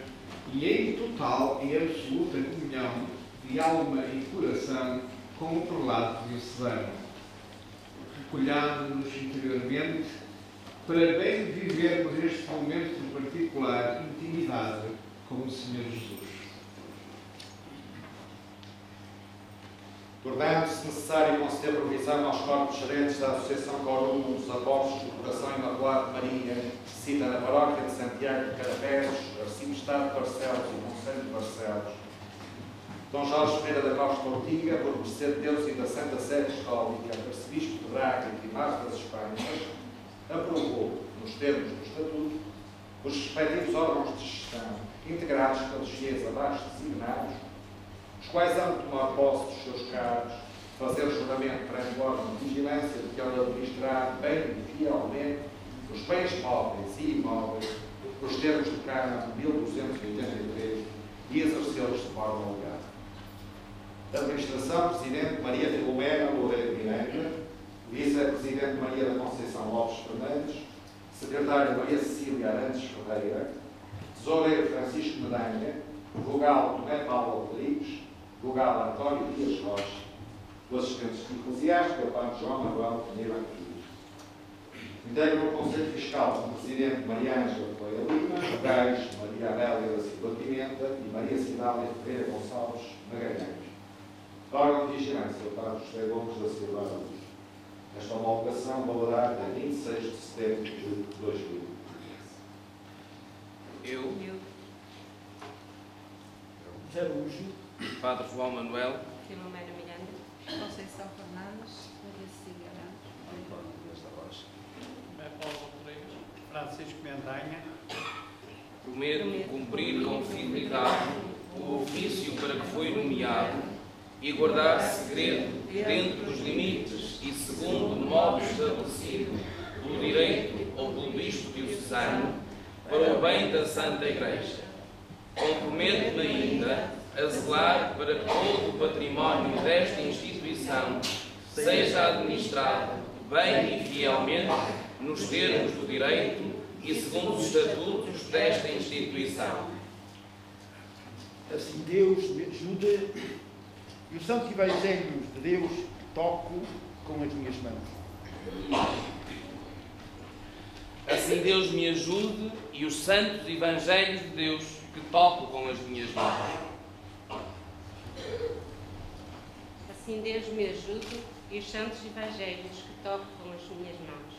e em total e absoluta comunhão de alma e coração com o prelado diocesano, recolhendo-nos interiormente para bem vivermos este momento de particular intimidade com o Senhor Jesus. Tornando-se necessário conceder provisão aos corpos gerentes da Associação Coronum dos Apóstolos do Coração Imaculado de Maria, cita na paróquia de Santiago de Carapés, Arciprestado de Barcelos e Conselho de Barcelos, Dom Jorge Ferreira da Costa Ortiga, por mercê de Deus e da Santa Sede Católica, Arcebispo de Braga e Primaz das Espanhas, aprovou, nos termos do Estatuto, os respectivos órgãos de gestão, integrados pelos fiéis abaixo designados, os quais hão de tomar posse dos seus cargos, fazer juramento perante o órgão de vigilância de que ele administrar bem e fielmente os bens móveis e imóveis, nos termos do Câmara de 1283, e exercê-los de forma legal. Administração, Presidente Maria Filomena Loureiro Miranda, Vice-Presidente Maria da Conceição Lopes Fernandes, Secretário Maria Cecília Arantes Ferreira, Tesoureiro Francisco Medanha, Vogal Tomé Paulo Rodrigues, Vogal António Dias Rocha, o assistente eclesiástico, o Padre João Manuel Pinheiro Antunes. Integra o Conselho Fiscal o Presidente Maria Ângela Coelho Lima, Gais Maria Adélia da Silva Pimenta e Maria Cidália Ferreira Gonçalves Magalhães. Órgão de Vigilância, o Padre José Gomes da Silva Araújo. Esta homologação valerá até 26 de setembro de 2013. Eu, Araújo, Padre João Manuel, Filomena Miranda, Conceição Fernandes, Maria Cecília Ramos, Paulo Rodrigues, Francisco Mendanha. Prometo cumprir com fidelidade o ofício para que foi nomeado e guardar segredo dentro dos limites e segundo o modo estabelecido pelo direito ou pelo bispo diocesano para o bem da Santa Igreja. Comprometo-me ainda a zelar para que todo o património desta instituição seja administrado bem e fielmente nos termos do direito e segundo os estatutos desta instituição. Assim Deus me ajude e os santos evangelhos de Deus toco com as minhas mãos. Assim Deus me ajude e os santos evangelhos de Deus que toco com as minhas mãos. Assim Deus me ajude e os santos evangelhos que toco com as minhas mãos.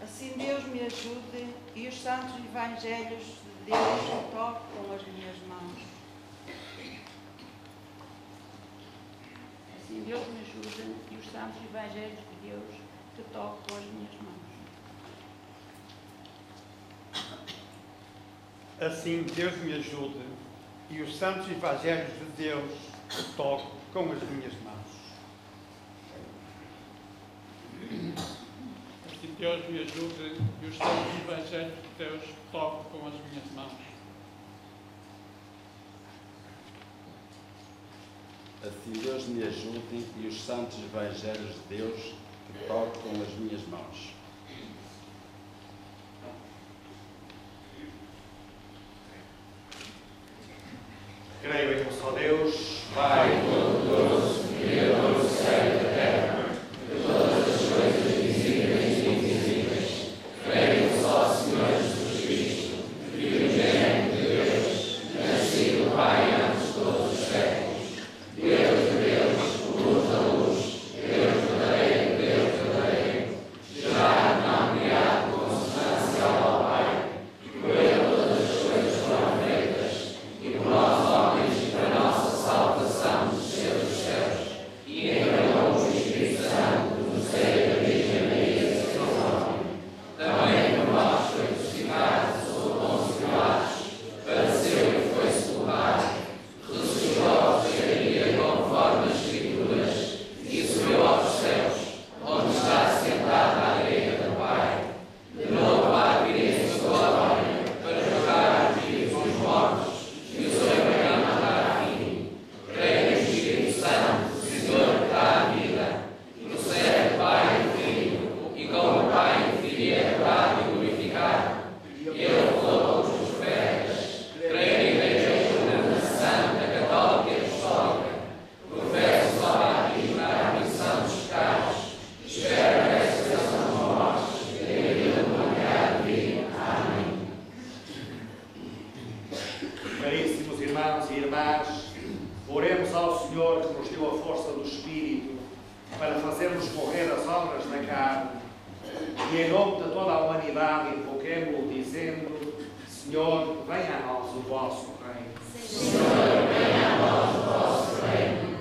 Assim Deus me ajude e os santos evangelhos de Deus que toco com as minhas mãos. Assim Deus me ajude e os santos evangelhos de Deus que toco com as minhas mãos. Assim Deus me ajude e os santos evangelhos de Deus que toco com as minhas mãos. Assim Deus me ajude e os santos evangelhos de Deus que toco com as minhas mãos. Assim Deus me ajude e os santos evangelhos de Deus que toco com as minhas mãos. Creio em um só Deus, Pai Todo-Poderoso, Criador do céu e da terra, de todas as coisas visíveis e invisíveis. Creio em um só Senhor Jesus Cristo, Filho unigênito de Deus, nascido do Pai antes de todos os séculos. Deus de Deus, luz da luz, Deus verdadeiro, gerado, não criado, consubstancial ao Pai. Por ele todas as coisas foram feitas, e por nós homens e para nossa salvação desceu dos céus, e encarnou o Espírito Santo no seio da Virgem Maria, seu homem. Também por nós foi crucificado sob Pôncio Pilatos, padeceu e foi sepultado, ressuscitou ao terceiro dia conforme as Escrituras, e subiu aos céus, onde está sentado à direita do Pai. De novo há de vir em sua glória, para julgar os vivos e os mortos, e o seu reino dará fim. Creio no Espírito Santo, Senhor que dá a vida, e no céu o Pai e o Filho, e com o Pai e o Filho é adorado e glorificado, e ele falou os profetas. Creio na Igreja Una, Santa, Católica e Apostólica, professo só a batismo na remissão dos pecados, espero a ressurreição dos mortos e a vida do humanidade divina. Amém. Caríssimos irmãos e irmãs, oremos ao Senhor que nos deu a força do Espírito para fazermos morrer as obras da carne e em nome de toda a humanidade invoquemo-o dizendo: Senhor, venha a nós o vosso reino. Senhor, venha a nós o vosso reino.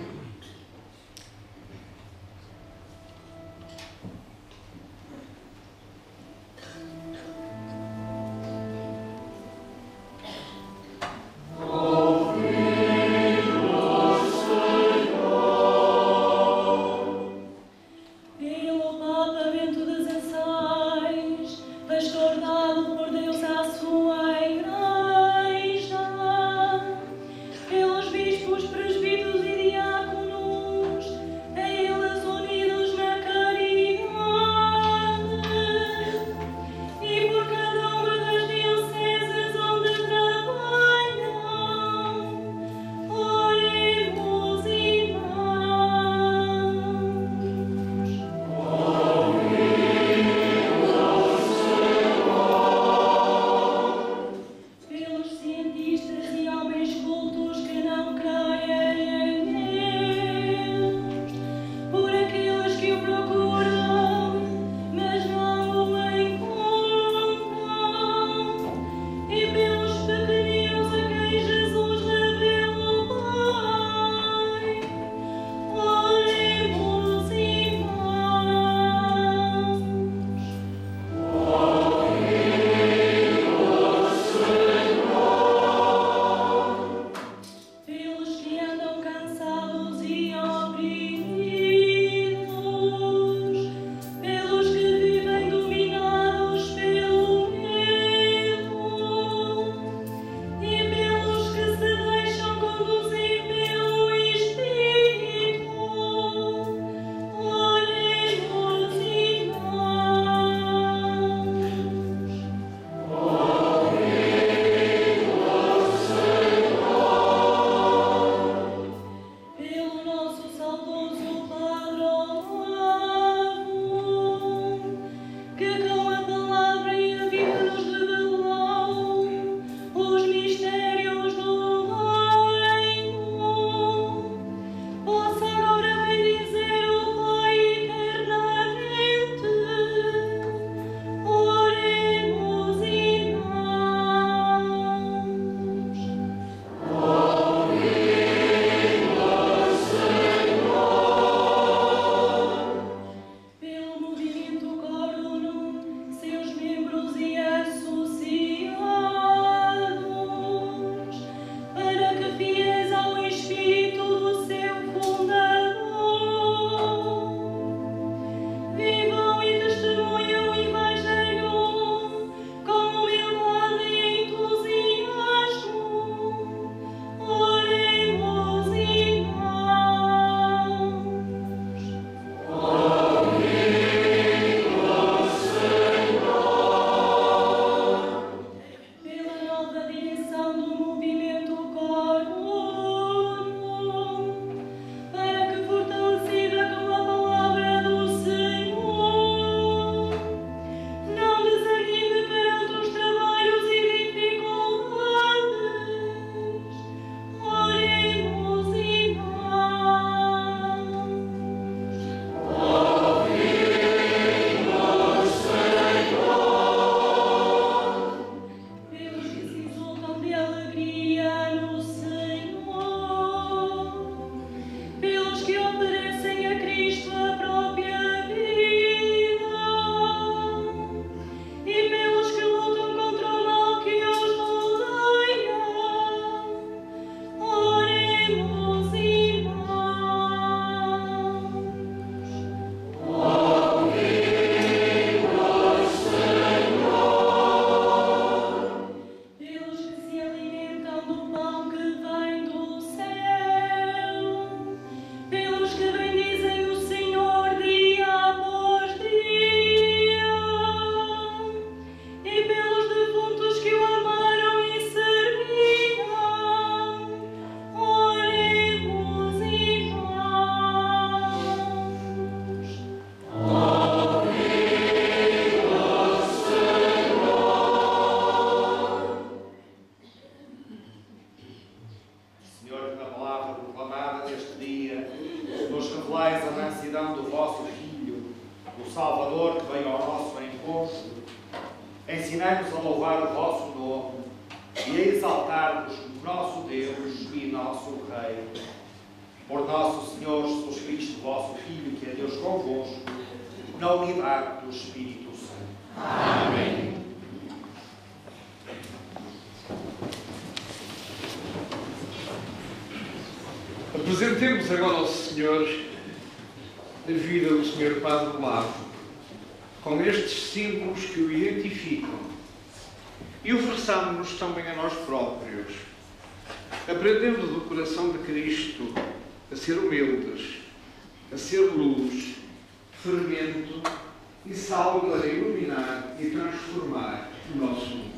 Pelo Papa Bento XVI, pastor dado por Deus à sua Igreja, pelos bispos ensinai-nos a louvar o vosso nome e a exaltar-vos como nosso Deus e nosso Rei. Por nosso Senhor Jesus Cristo, vosso Filho, que é Deus convosco, na unidade do Espírito Santo. Amém. Apresentemos agora ao Senhor a vida do Senhor Padre Lavo, com estes símbolos que o identificam, e ofereçamos-nos também a nós próprios. Aprendemos do coração de Cristo a ser humildes, a ser luz, fermento e sal para iluminar e transformar o nosso mundo.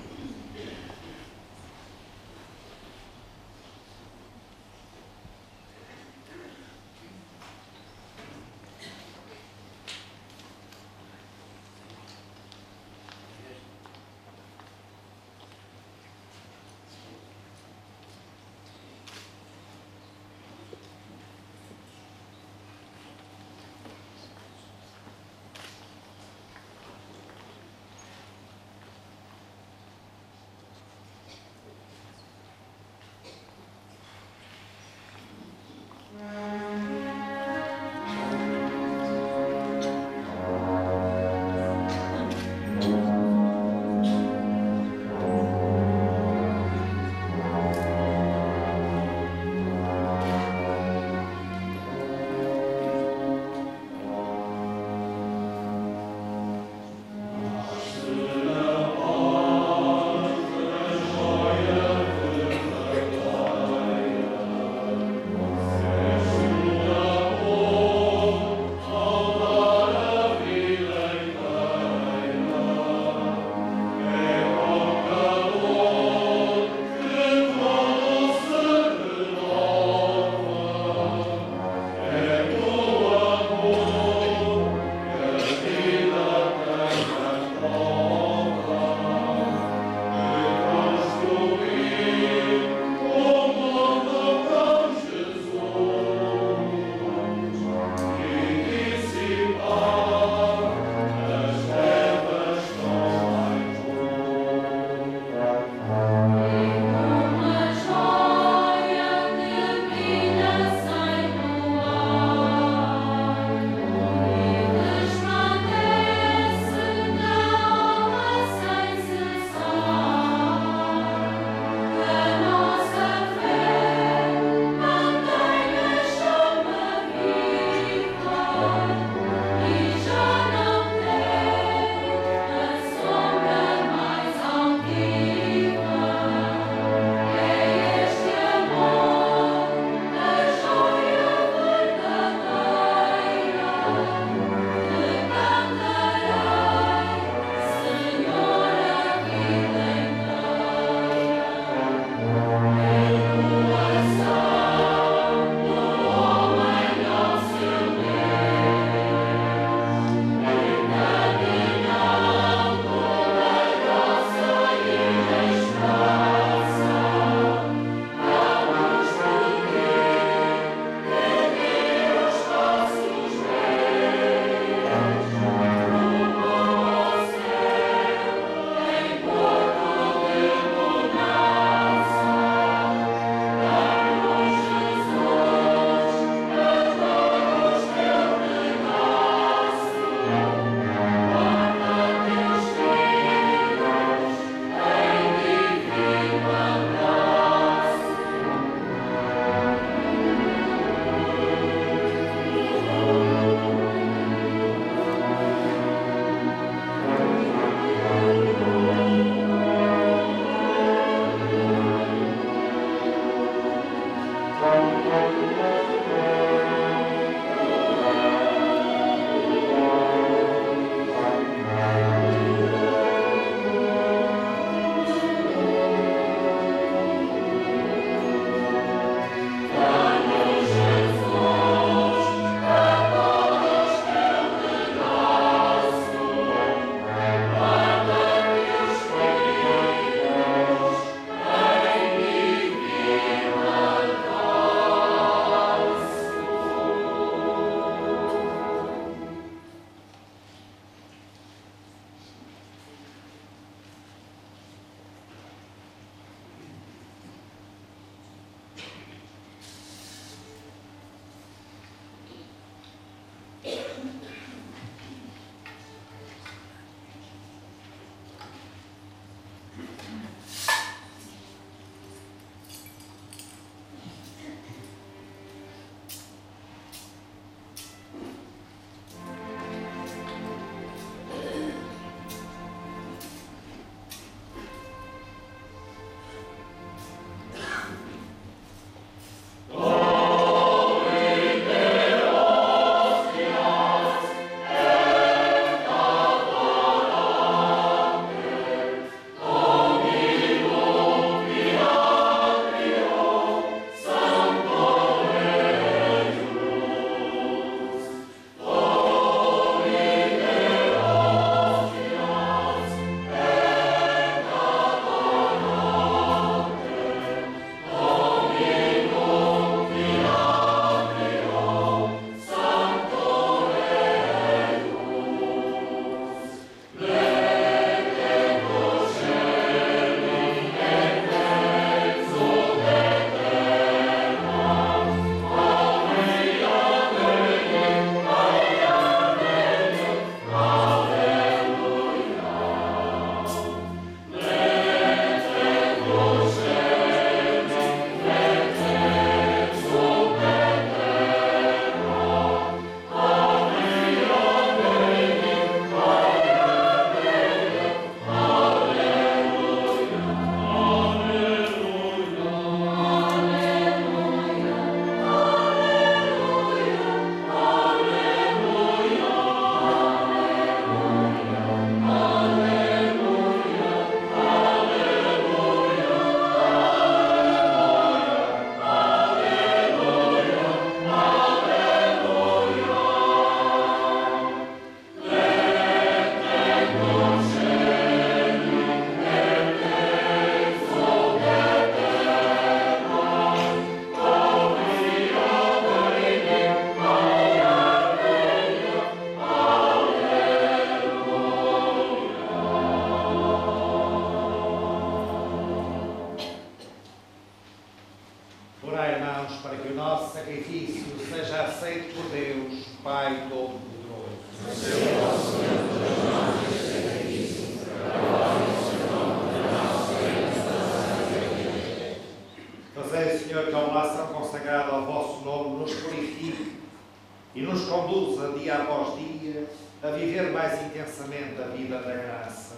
nos conduza dia após dia a viver mais intensamente a vida da graça.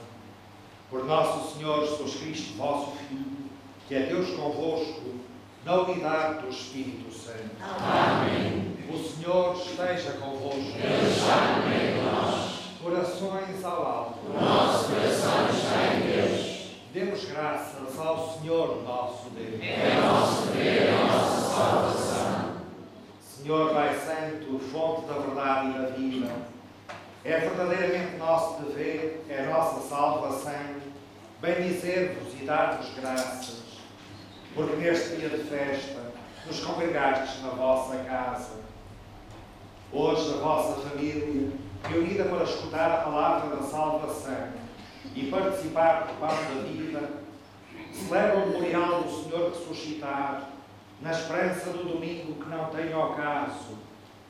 Por nosso Senhor Jesus Cristo, vosso Filho, que é Deus convosco, na unidade do Espírito Santo. Amém. O Senhor esteja convosco. Ele está no meio de nós. Corações ao alto. O nosso coração está em Deus. Demos graças ao Senhor nosso Deus. É nosso dever, é nossa salvação. Senhor Pai Santo, fonte da verdade e da vida, é verdadeiramente nosso dever, é nossa salvação, bendizer-vos e dar-vos graças, porque neste dia de festa nos congregastes na vossa casa. Hoje a vossa família, reunida para escutar a palavra da salvação e participar do pão da vida, celebra o memorial do Senhor ressuscitado, na esperança do domingo que não tem ocaso,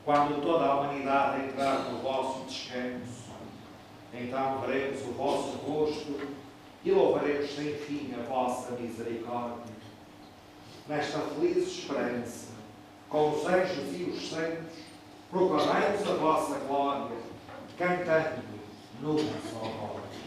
quando toda a humanidade entrar no vosso descanso. Então veremos o vosso rosto e louvaremos sem fim a vossa misericórdia. Nesta feliz esperança, com os anjos e os santos, proclamemos a vossa glória, cantando numa só voz.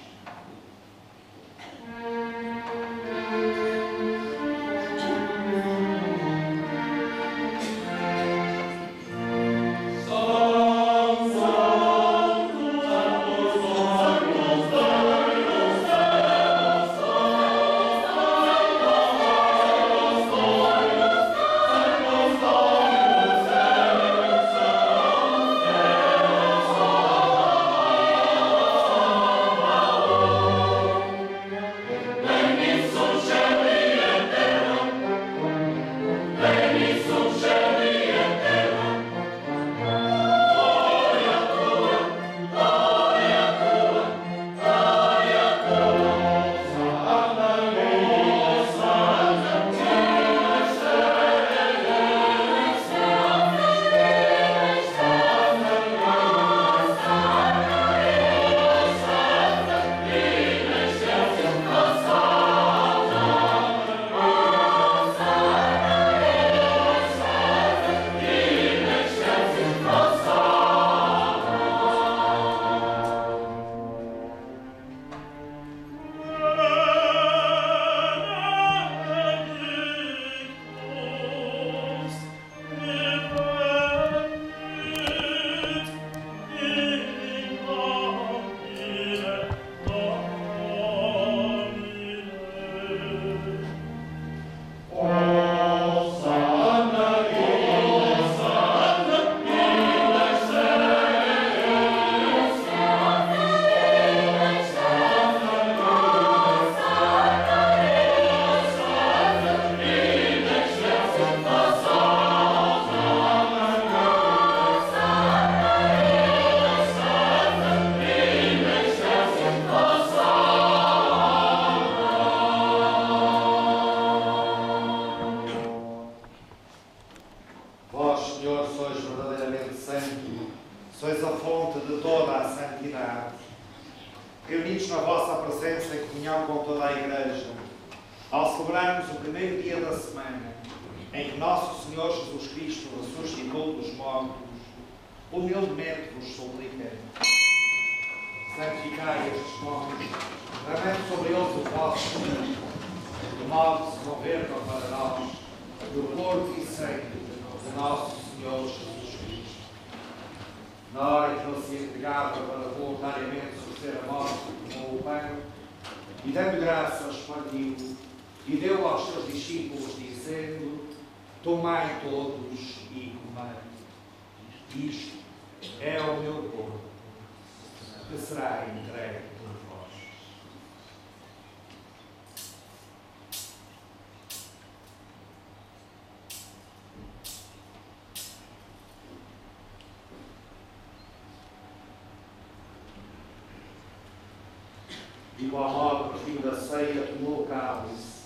De igual modo, no fim da ceia, tomou o cálice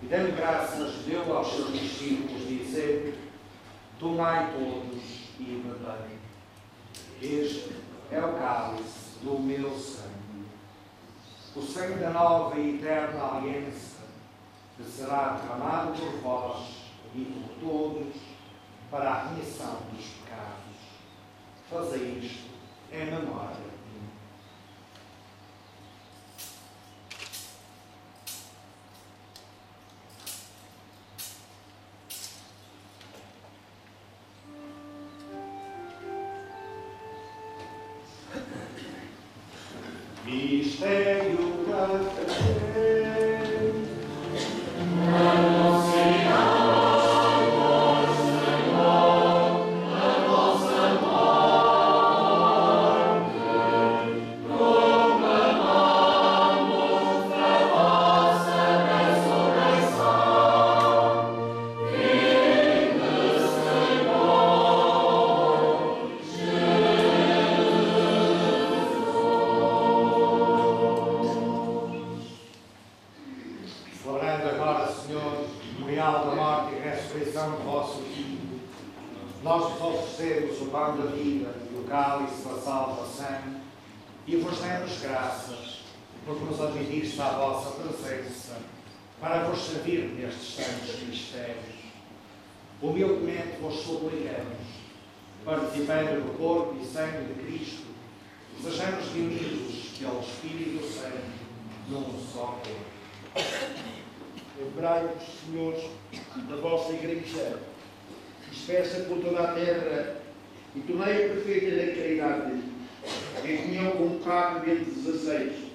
e, dando graças, deu aos seus discípulos, dizendo: tomai todos e bebei. Este é o cálice do meu sangue, o sangue da nova e eterna aliança, que será derramado por vós e por todos para a remissão dos pecados. Fazei isto em memória de mim. Mistério da fé. Celebrando agora, Senhor, o memorial da morte e ressurreição do vosso Filho, nós vos oferecemos o pão da vida e o cálice da salvação e vos damos graças porque nos admitiste à vossa presença para vos servir nestes santos mistérios. Humildemente vos suplicamos, participando do corpo e sangue de Cristo, sejamos reunidos pelo Espírito Santo num só corpo. Lembrai-vos, senhores, da vossa Igreja, dispersa por toda a terra, e tornei-a perfeita na caridade, em comunhão com o Papa Bento XVI,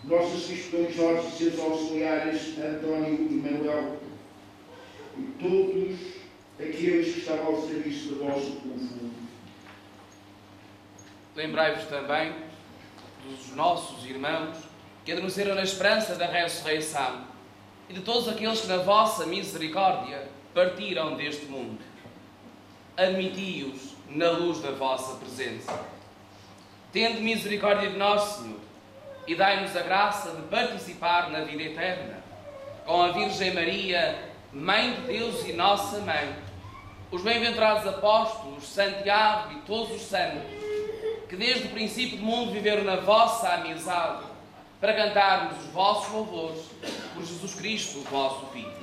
nossos bispos Jorge e seus auxiliares António e Manuel, e todos aqueles que estavam ao serviço do vosso povo. Lembrai-vos também dos nossos irmãos que adormeceram na esperança da ressurreição e de todos aqueles que na vossa misericórdia partiram deste mundo. Admiti-os na luz da vossa presença. Tende misericórdia de nós, Senhor, e dai-nos a graça de participar na vida eterna, com a Virgem Maria, Mãe de Deus e Nossa Mãe, os bem-aventurados apóstolos, Santiago e todos os santos, que desde o princípio do mundo viveram na vossa amizade, para cantarmos os vossos louvores por Jesus Cristo, o vosso Filho.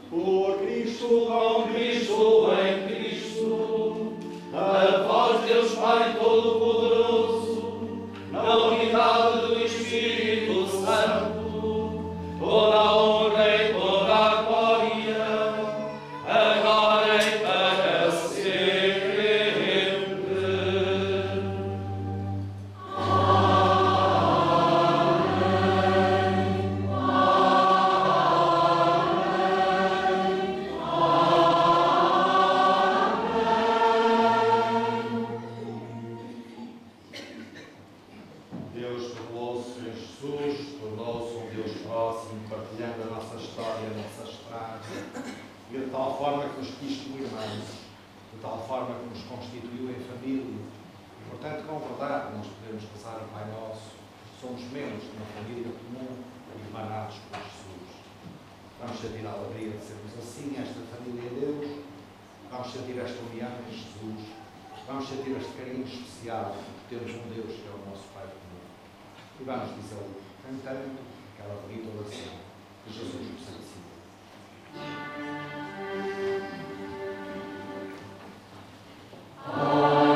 Por Cristo, com Cristo, em Cristo, a vós, Deus Pai Todo-Poderoso, na unidade do Espírito Santo, toda a honra e toda a glória, agora e para sempre. Deus revelou-se em Jesus, tornou-se um Deus próximo, partilhando a nossa história, a nossa estrada, e de tal forma que nos quis como irmãos, de tal forma que nos constituiu em família. E, portanto, com verdade, nós podemos rezar o Pai Nosso, somos membros de uma família comum, emanados por Jesus. Vamos sentir a alegria de sermos assim, esta família de Deus, vamos sentir esta união em Jesus, vamos sentir este carinho especial, porque temos um Deus que é o nosso Pai comum. E vamos dizê-lo cantando aquela bonita oração que Jesus nos ensina. Amen.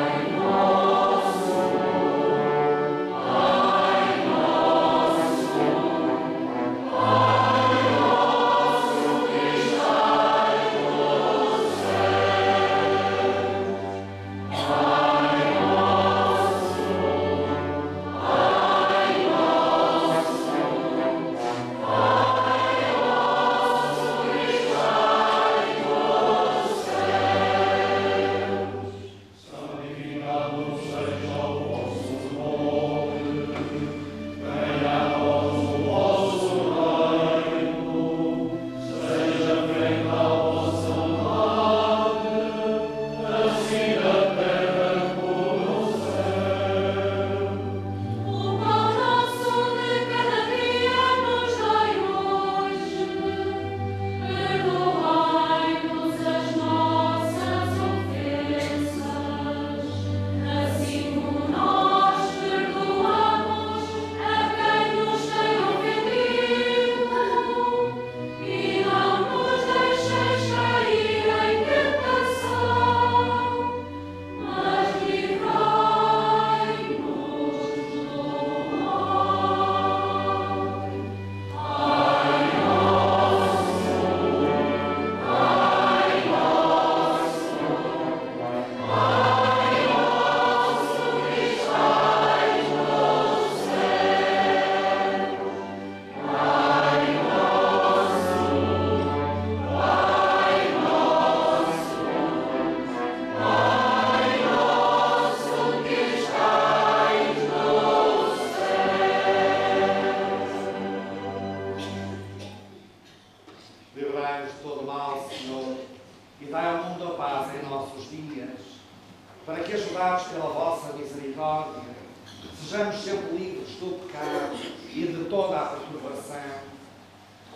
sejamos sempre livres do pecado e de toda a perturbação,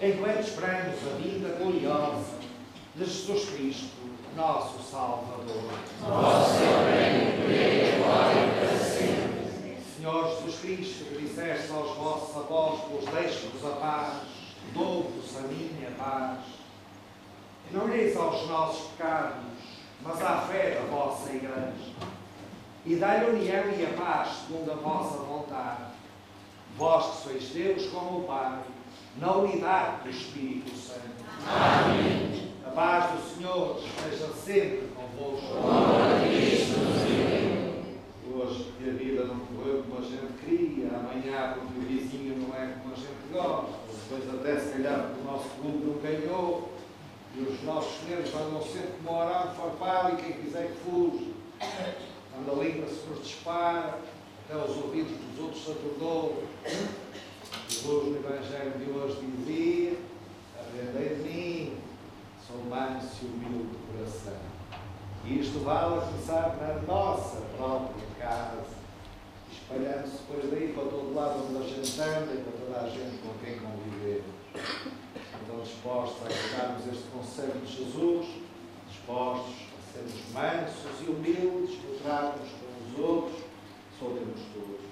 enquanto esperamos a vinda gloriosa de Jesus Cristo, nosso Salvador. Vosso reino, poder e glória para sempre. Senhor Jesus Cristo, que disseste aos vossos apóstolos, deixe-vos a paz, dou-vos a minha paz. Não olheis aos nossos pecados, mas à fé da vossa Igreja. E dai-lhe a união e a paz segundo a vossa vontade. Vós que sois Deus como o Pai, na unidade do Espírito Santo. Amém. A paz do Senhor esteja sempre convosco. Hoje, que a vida não correu como a gente queria, amanhã porque o vizinho não é como a gente gosta, depois até se calhar porque o nosso clube não ganhou, e os nossos senhores andam sempre como orando farpado e quem quiser que fuja. Anda a língua-se por disparo, até os ouvidos dos outros se atordoam. Jesus no Evangelho de hoje dizia: aprendei de mim, sou manso e humilde de coração. E isto vale a começar na nossa própria casa, espalhando-se depois daí para todo lado onde a gente anda e para toda a gente com quem convivemos. Então, dispostos a acatarmos este conselho de Jesus, dispostos a sermos mansos e humildes no trato uns com os outros, soltemos todos.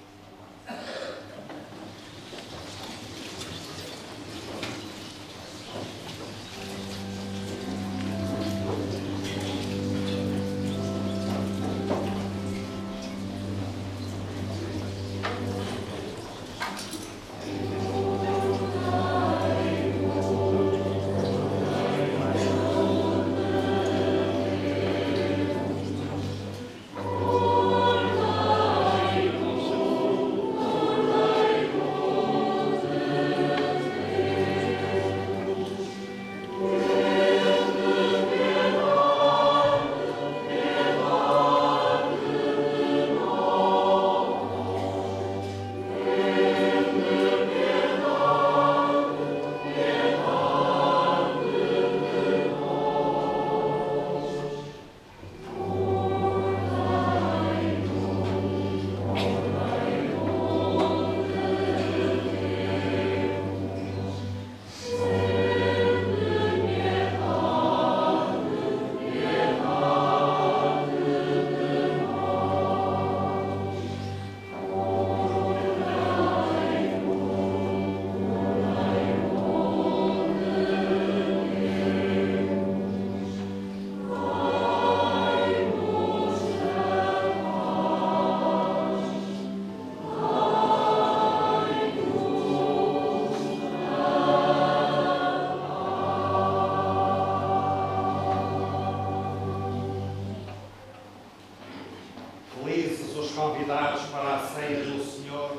Felizes os convidados para a ceia do Senhor.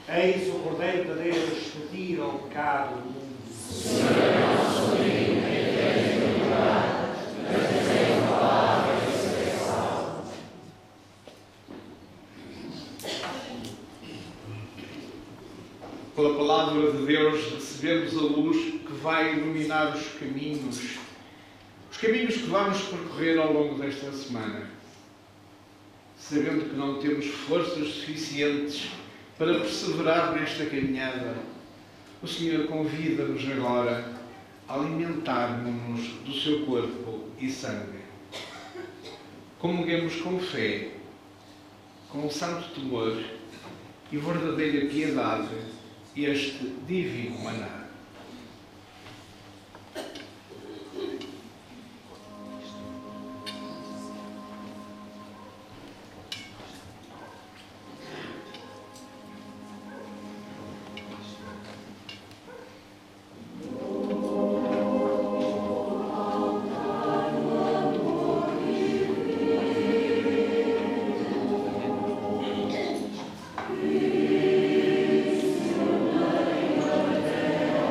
Eis o Cordeiro de Deus que tira o pecado do mundo. Senhor é nosso amigo, nem tens de curar, mas dizei a palavra e serei salvo. Pela palavra de Deus recebemos a luz que vai iluminar os caminhos que vamos percorrer ao longo desta semana. Sabendo que não temos forças suficientes para perseverar nesta caminhada, o Senhor convida-nos agora a alimentarmos-nos do seu corpo e sangue. Comunguemos com fé, com santo temor e verdadeira piedade este divino maná. Senhor,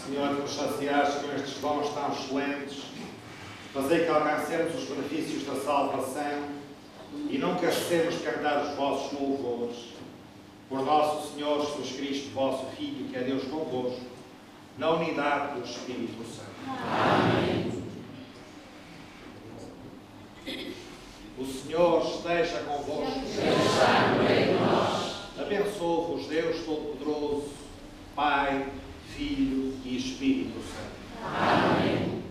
Senhor, que nos saciaste com estes dons tão excelentes, fazei que alcancemos os benefícios da salvação e não cansemos de cantar os vossos louvores. Por nosso Senhor Jesus Cristo, vosso Filho, que é Deus convosco, na unidade do Espírito Santo. Amém. O Senhor esteja convosco. Está no meio de nós. Abençoe-vos Deus Todo-Poderoso, Pai, Filho e Espírito Santo. Amém.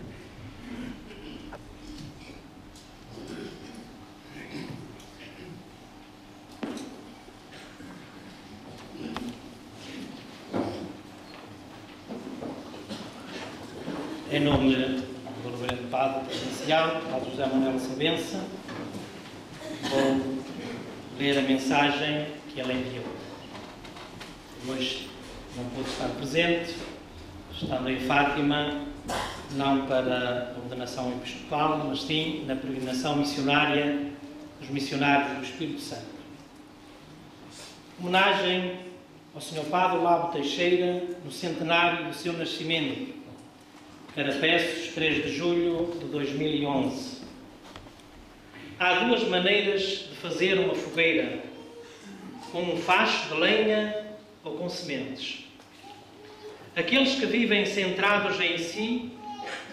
Em nome do Reverendo Padre Provincial, Padre José Manuel Sabença, vou ler a mensagem que ele enviou. Hoje não pude estar presente, estando em Fátima, não para a ordenação episcopal, mas sim na peregrinação missionária dos missionários do Espírito Santo. Homenagem ao Sr. Padre Olavo Teixeira no centenário do seu nascimento, Carapeços, 3 de julho de 2011. Há duas maneiras de fazer uma fogueira: com um facho de lenha ou com sementes. Aqueles que vivem centrados em si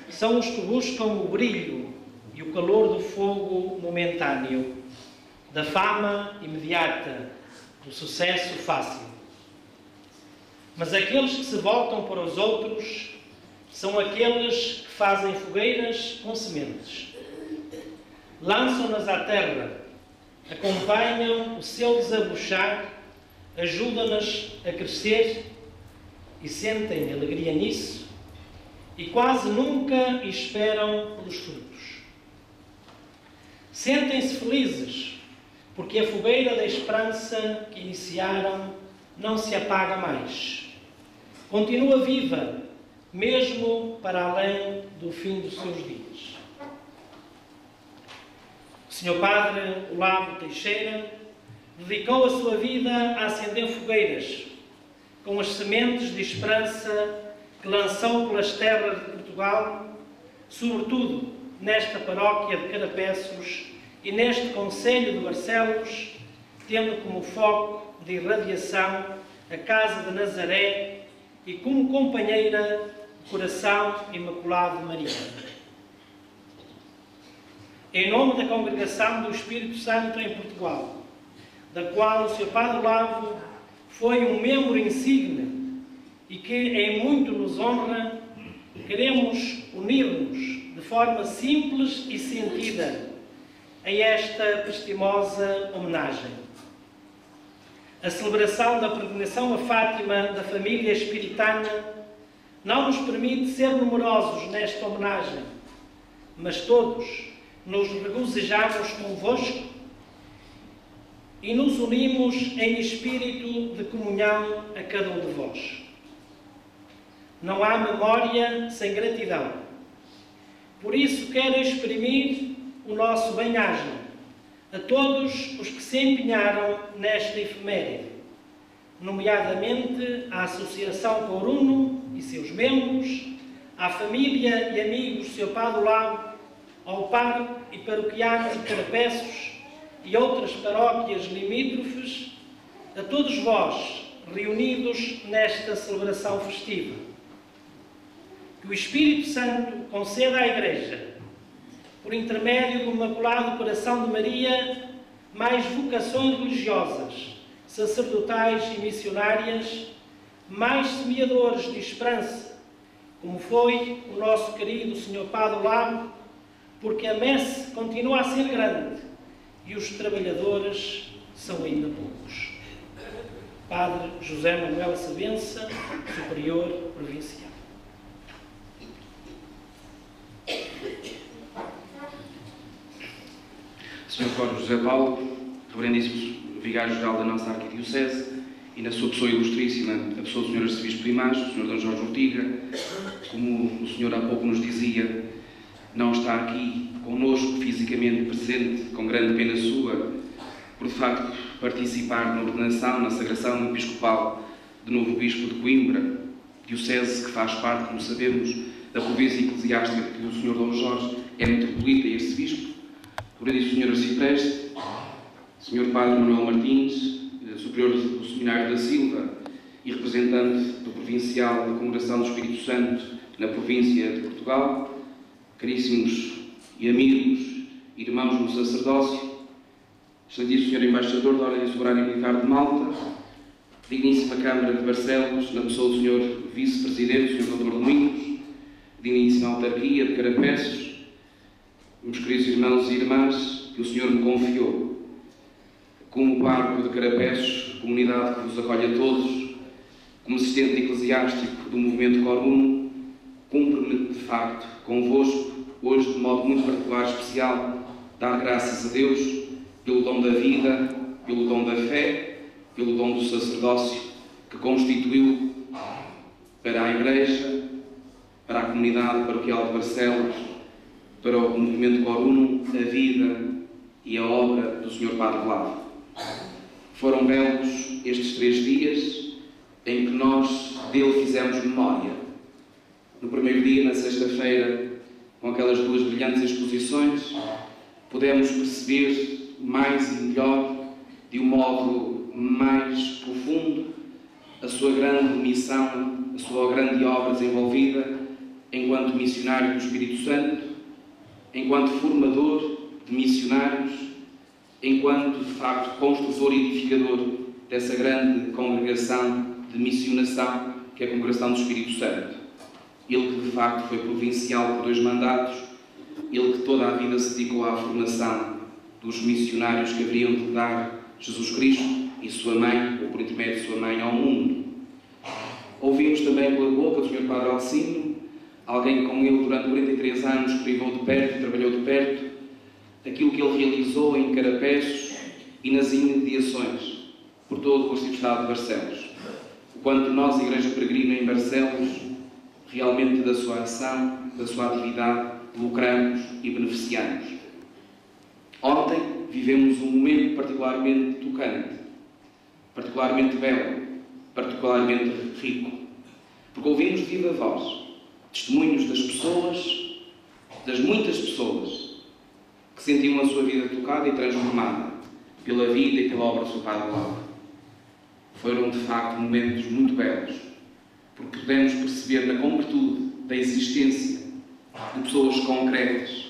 são os que buscam o brilho e o calor do fogo momentâneo, da fama imediata, do sucesso fácil. Mas aqueles que se voltam para os outros são aqueles que fazem fogueiras com sementes. Lançam-nas à terra, acompanham o seu desabuchar, ajudam-nas a crescer e sentem alegria nisso e quase nunca esperam pelos frutos. Sentem-se felizes porque a fogueira da esperança que iniciaram não se apaga mais. Continua viva, mesmo para além do fim dos seus dias. O Sr. Padre Olavo Teixeira dedicou a sua vida a acender fogueiras com as sementes de esperança que lançou pelas terras de Portugal, sobretudo nesta paróquia de Carapeços e neste concelho de Barcelos, tendo como foco de irradiação a Casa de Nazaré e como companheira o Coração Imaculado de Maria. Em nome da Congregação do Espírito Santo em Portugal, da qual o Sr. Padre Olavo foi um membro insigne e que em muito nos honra, queremos unir-nos de forma simples e sentida a esta prestimosa homenagem. A celebração da peregrinação a Fátima da família espiritana não nos permite ser numerosos nesta homenagem, mas todos nos regozijamos convosco e nos unimos em espírito de comunhão a cada um de vós. Não há memória sem gratidão. Por isso quero exprimir o nosso bem-aja a todos os que se empenharam nesta efeméride, nomeadamente à Associação Coruno e seus membros, à família e amigos do Sr. Padre Olavo, ao pároco e paroquianos de Carapeços e outras paróquias limítrofes, a todos vós reunidos nesta celebração festiva. Que o Espírito Santo conceda à Igreja, por intermédio do Imaculado Coração de Maria, mais vocações religiosas, sacerdotais e missionárias, mais semeadores de esperança, como foi o nosso querido Sr. Padre Olavo, porque a messe continua a ser grande e os trabalhadores são ainda poucos. Padre José Manuel Sabença, Superior Provincial. Sr. Cónigo José Paulo, Reverendíssimo Vigário-Geral da nossa Arquidiocese, e na sua pessoa ilustríssima, a pessoa do Sr. Arcebispo Primaz, o Sr. D. Jorge Ortiga, como o Senhor há pouco nos dizia, não está aqui connosco fisicamente presente, com grande pena sua, por de facto participar na ordenação, na sagração episcopal de novo Bispo de Coimbra, diocese que faz parte, como sabemos, da província eclesiástica que o Sr. Dom Jorge é metropolita e arcebispo, Reverendíssimo Sr. Arcipreste, Sr. Padre Manuel Martins, superior do Seminário da Silva e representante do Provincial da Congregação do Espírito Santo na província de Portugal, caríssimos e amigos, irmãos no sacerdócio, excelentíssimo Sr. Embaixador da Ordem Soberana Militar de Malta, digníssima Câmara de Barcelos, na pessoa do Sr. Vice-Presidente, Sr. Dr. Domingos, digníssima Autarquia de Carapeços, meus queridos irmãos e irmãs, que o Senhor me confiou. Como pároco de Carapeços, comunidade que vos acolhe a todos, como assistente eclesiástico do movimento Cor Unum, cumpre-me, de facto, convosco, hoje de modo muito particular e especial, dar graças a Deus pelo dom da vida, pelo dom da fé, pelo dom do sacerdócio que constituiu para a Igreja, para a comunidade paroquial de Barcelos, para o movimento Cor Unum, a vida e a obra do Sr. Padre Vlado. Foram belos estes 3 dias em que nós dele fizemos memória. No primeiro dia, na sexta-feira, com aquelas 2 brilhantes exposições, pudemos perceber mais e melhor, de um modo mais profundo, a sua grande missão, a sua grande obra desenvolvida enquanto missionário do Espírito Santo, enquanto formador de missionários, enquanto, de facto, construtor e edificador dessa grande congregação de missionação que é a Congregação do Espírito Santo. Ele que, de facto, foi provincial por 2 mandatos, ele que toda a vida se dedicou à formação dos missionários que haveriam de dar Jesus Cristo e sua mãe, ou por intermédio de sua mãe, ao mundo. Ouvimos também pela boca do Sr. Padre Alcino, alguém com ele durante 43 anos que privou de perto e trabalhou de perto, aquilo que ele realizou em Carapeços e nas imediações, por todo o Arciprestado de Barcelos. O quanto nós, Igreja Peregrina em Barcelos, realmente da sua ação, da sua atividade, lucramos e beneficiamos. Ontem vivemos um momento particularmente tocante, particularmente belo, particularmente rico, porque ouvimos de viva voz testemunhos das pessoas, das muitas pessoas, que sentiam a sua vida tocada e transformada pela vida e pela obra do seu Padre Vlado. Foram, de facto, momentos muito belos, porque pudemos perceber na concretude da existência de pessoas concretas,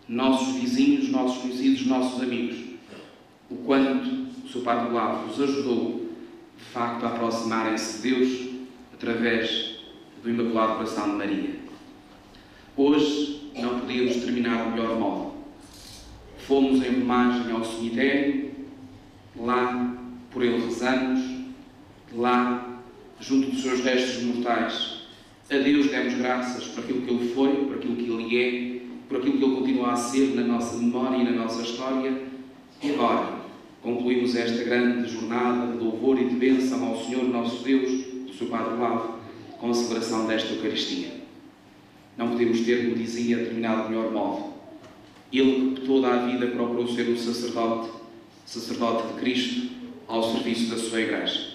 nossos vizinhos, nossos conhecidos, nossos amigos, o quanto o seu Padre Vlado os ajudou, de facto, a aproximarem-se de Deus através do Imaculado Coração de Maria. Hoje não podíamos terminar do melhor modo. Fomos em homenagem ao cemitério, lá por ele rezamos, lá, junto dos seus restos mortais, a Deus demos graças por aquilo que ele foi, por aquilo que ele é, por aquilo que ele continua a ser na nossa memória e na nossa história. E agora concluímos esta grande jornada de louvor e de bênção ao Senhor nosso Deus, do seu Padre Vlado, com a celebração desta Eucaristia. Não podemos ter, como dizia, terminado do melhor modo. Ele que toda a vida procurou ser um sacerdote de Cristo, ao serviço da sua Igreja.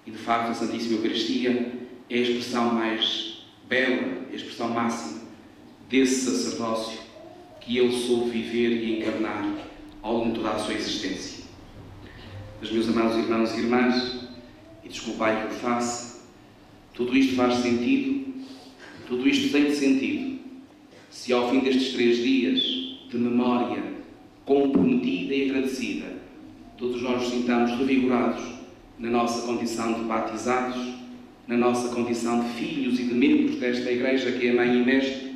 E, de facto, a Santíssima Eucaristia é a expressão mais bela, a expressão máxima desse sacerdócio que ele soube viver e encarnar ao longo de toda a sua existência. Mas, meus amados irmãos e irmãs, e desculpai que o faça, tudo isto faz sentido, tudo isto tem sentido, se ao fim destes 3 dias de memória comprometida e agradecida, todos nós nos sintamos revigorados na nossa condição de batizados, na nossa condição de filhos e de membros desta Igreja que é Mãe e Mestre,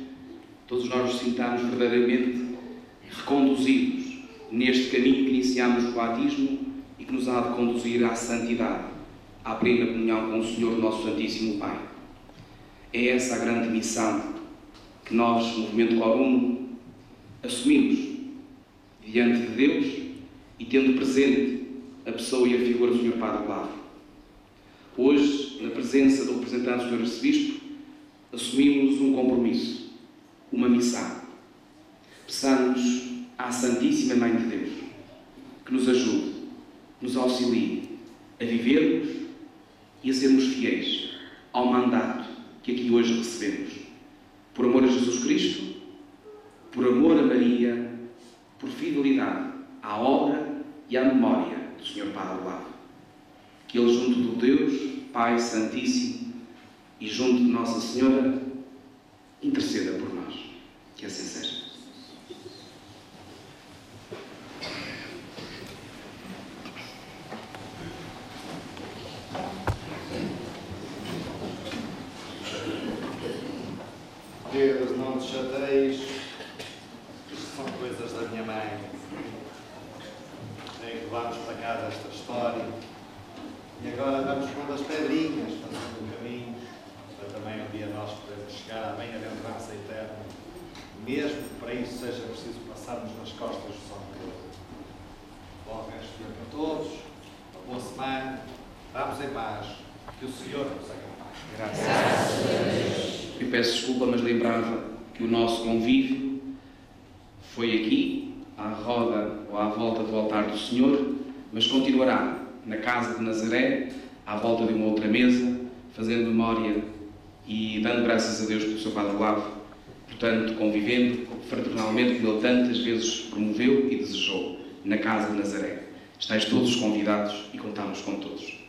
todos nós nos sintamos verdadeiramente reconduzidos neste caminho que iniciamos no batismo e que nos há de conduzir à santidade, à plena comunhão com o Senhor, nosso Santíssimo Pai. É essa a grande missão que nós, Movimento Cor Unum, assumimos diante de Deus e tendo presente a pessoa e a figura do Sr. Padre Vlado. Hoje, na presença do representante do Sr. Arcebispo, assumimos um compromisso, uma missão. Peçamos à Santíssima Mãe de Deus que nos ajude, nos auxilie a vivermos e a sermos fiéis ao mandato que aqui hoje recebemos. Por amor a Jesus Cristo, por amor a Maria, por fidelidade à obra e à memória do Sr. Padre Olavo. Que ele, junto do Deus, Pai Santíssimo, e junto de Nossa Senhora, interceda por nós. Que assim seja. Deus, não te chateis, isto são coisas da minha mãe. É que vamos para cá desta história. E agora vamos pondo as pedrinhas, fazendo um caminho, para também um dia nós podermos chegar à bem-aventurança eterna, mesmo que para isso seja preciso passarmos nas costas do São Pedro. Bom resto de dia para todos, uma boa semana, vamos em paz, que o Senhor nos acompanhe. Graças a Deus. Eu peço desculpa, mas lembrava que o nosso convívio foi aqui, à roda ou à volta do altar do Senhor, mas continuará na Casa de Nazaré, à volta de uma outra mesa, fazendo memória e dando graças a Deus pelo seu Padre Olavo, portanto, convivendo fraternalmente como ele tantas vezes promoveu e desejou, na Casa de Nazaré. Estais todos convidados e contamos com todos.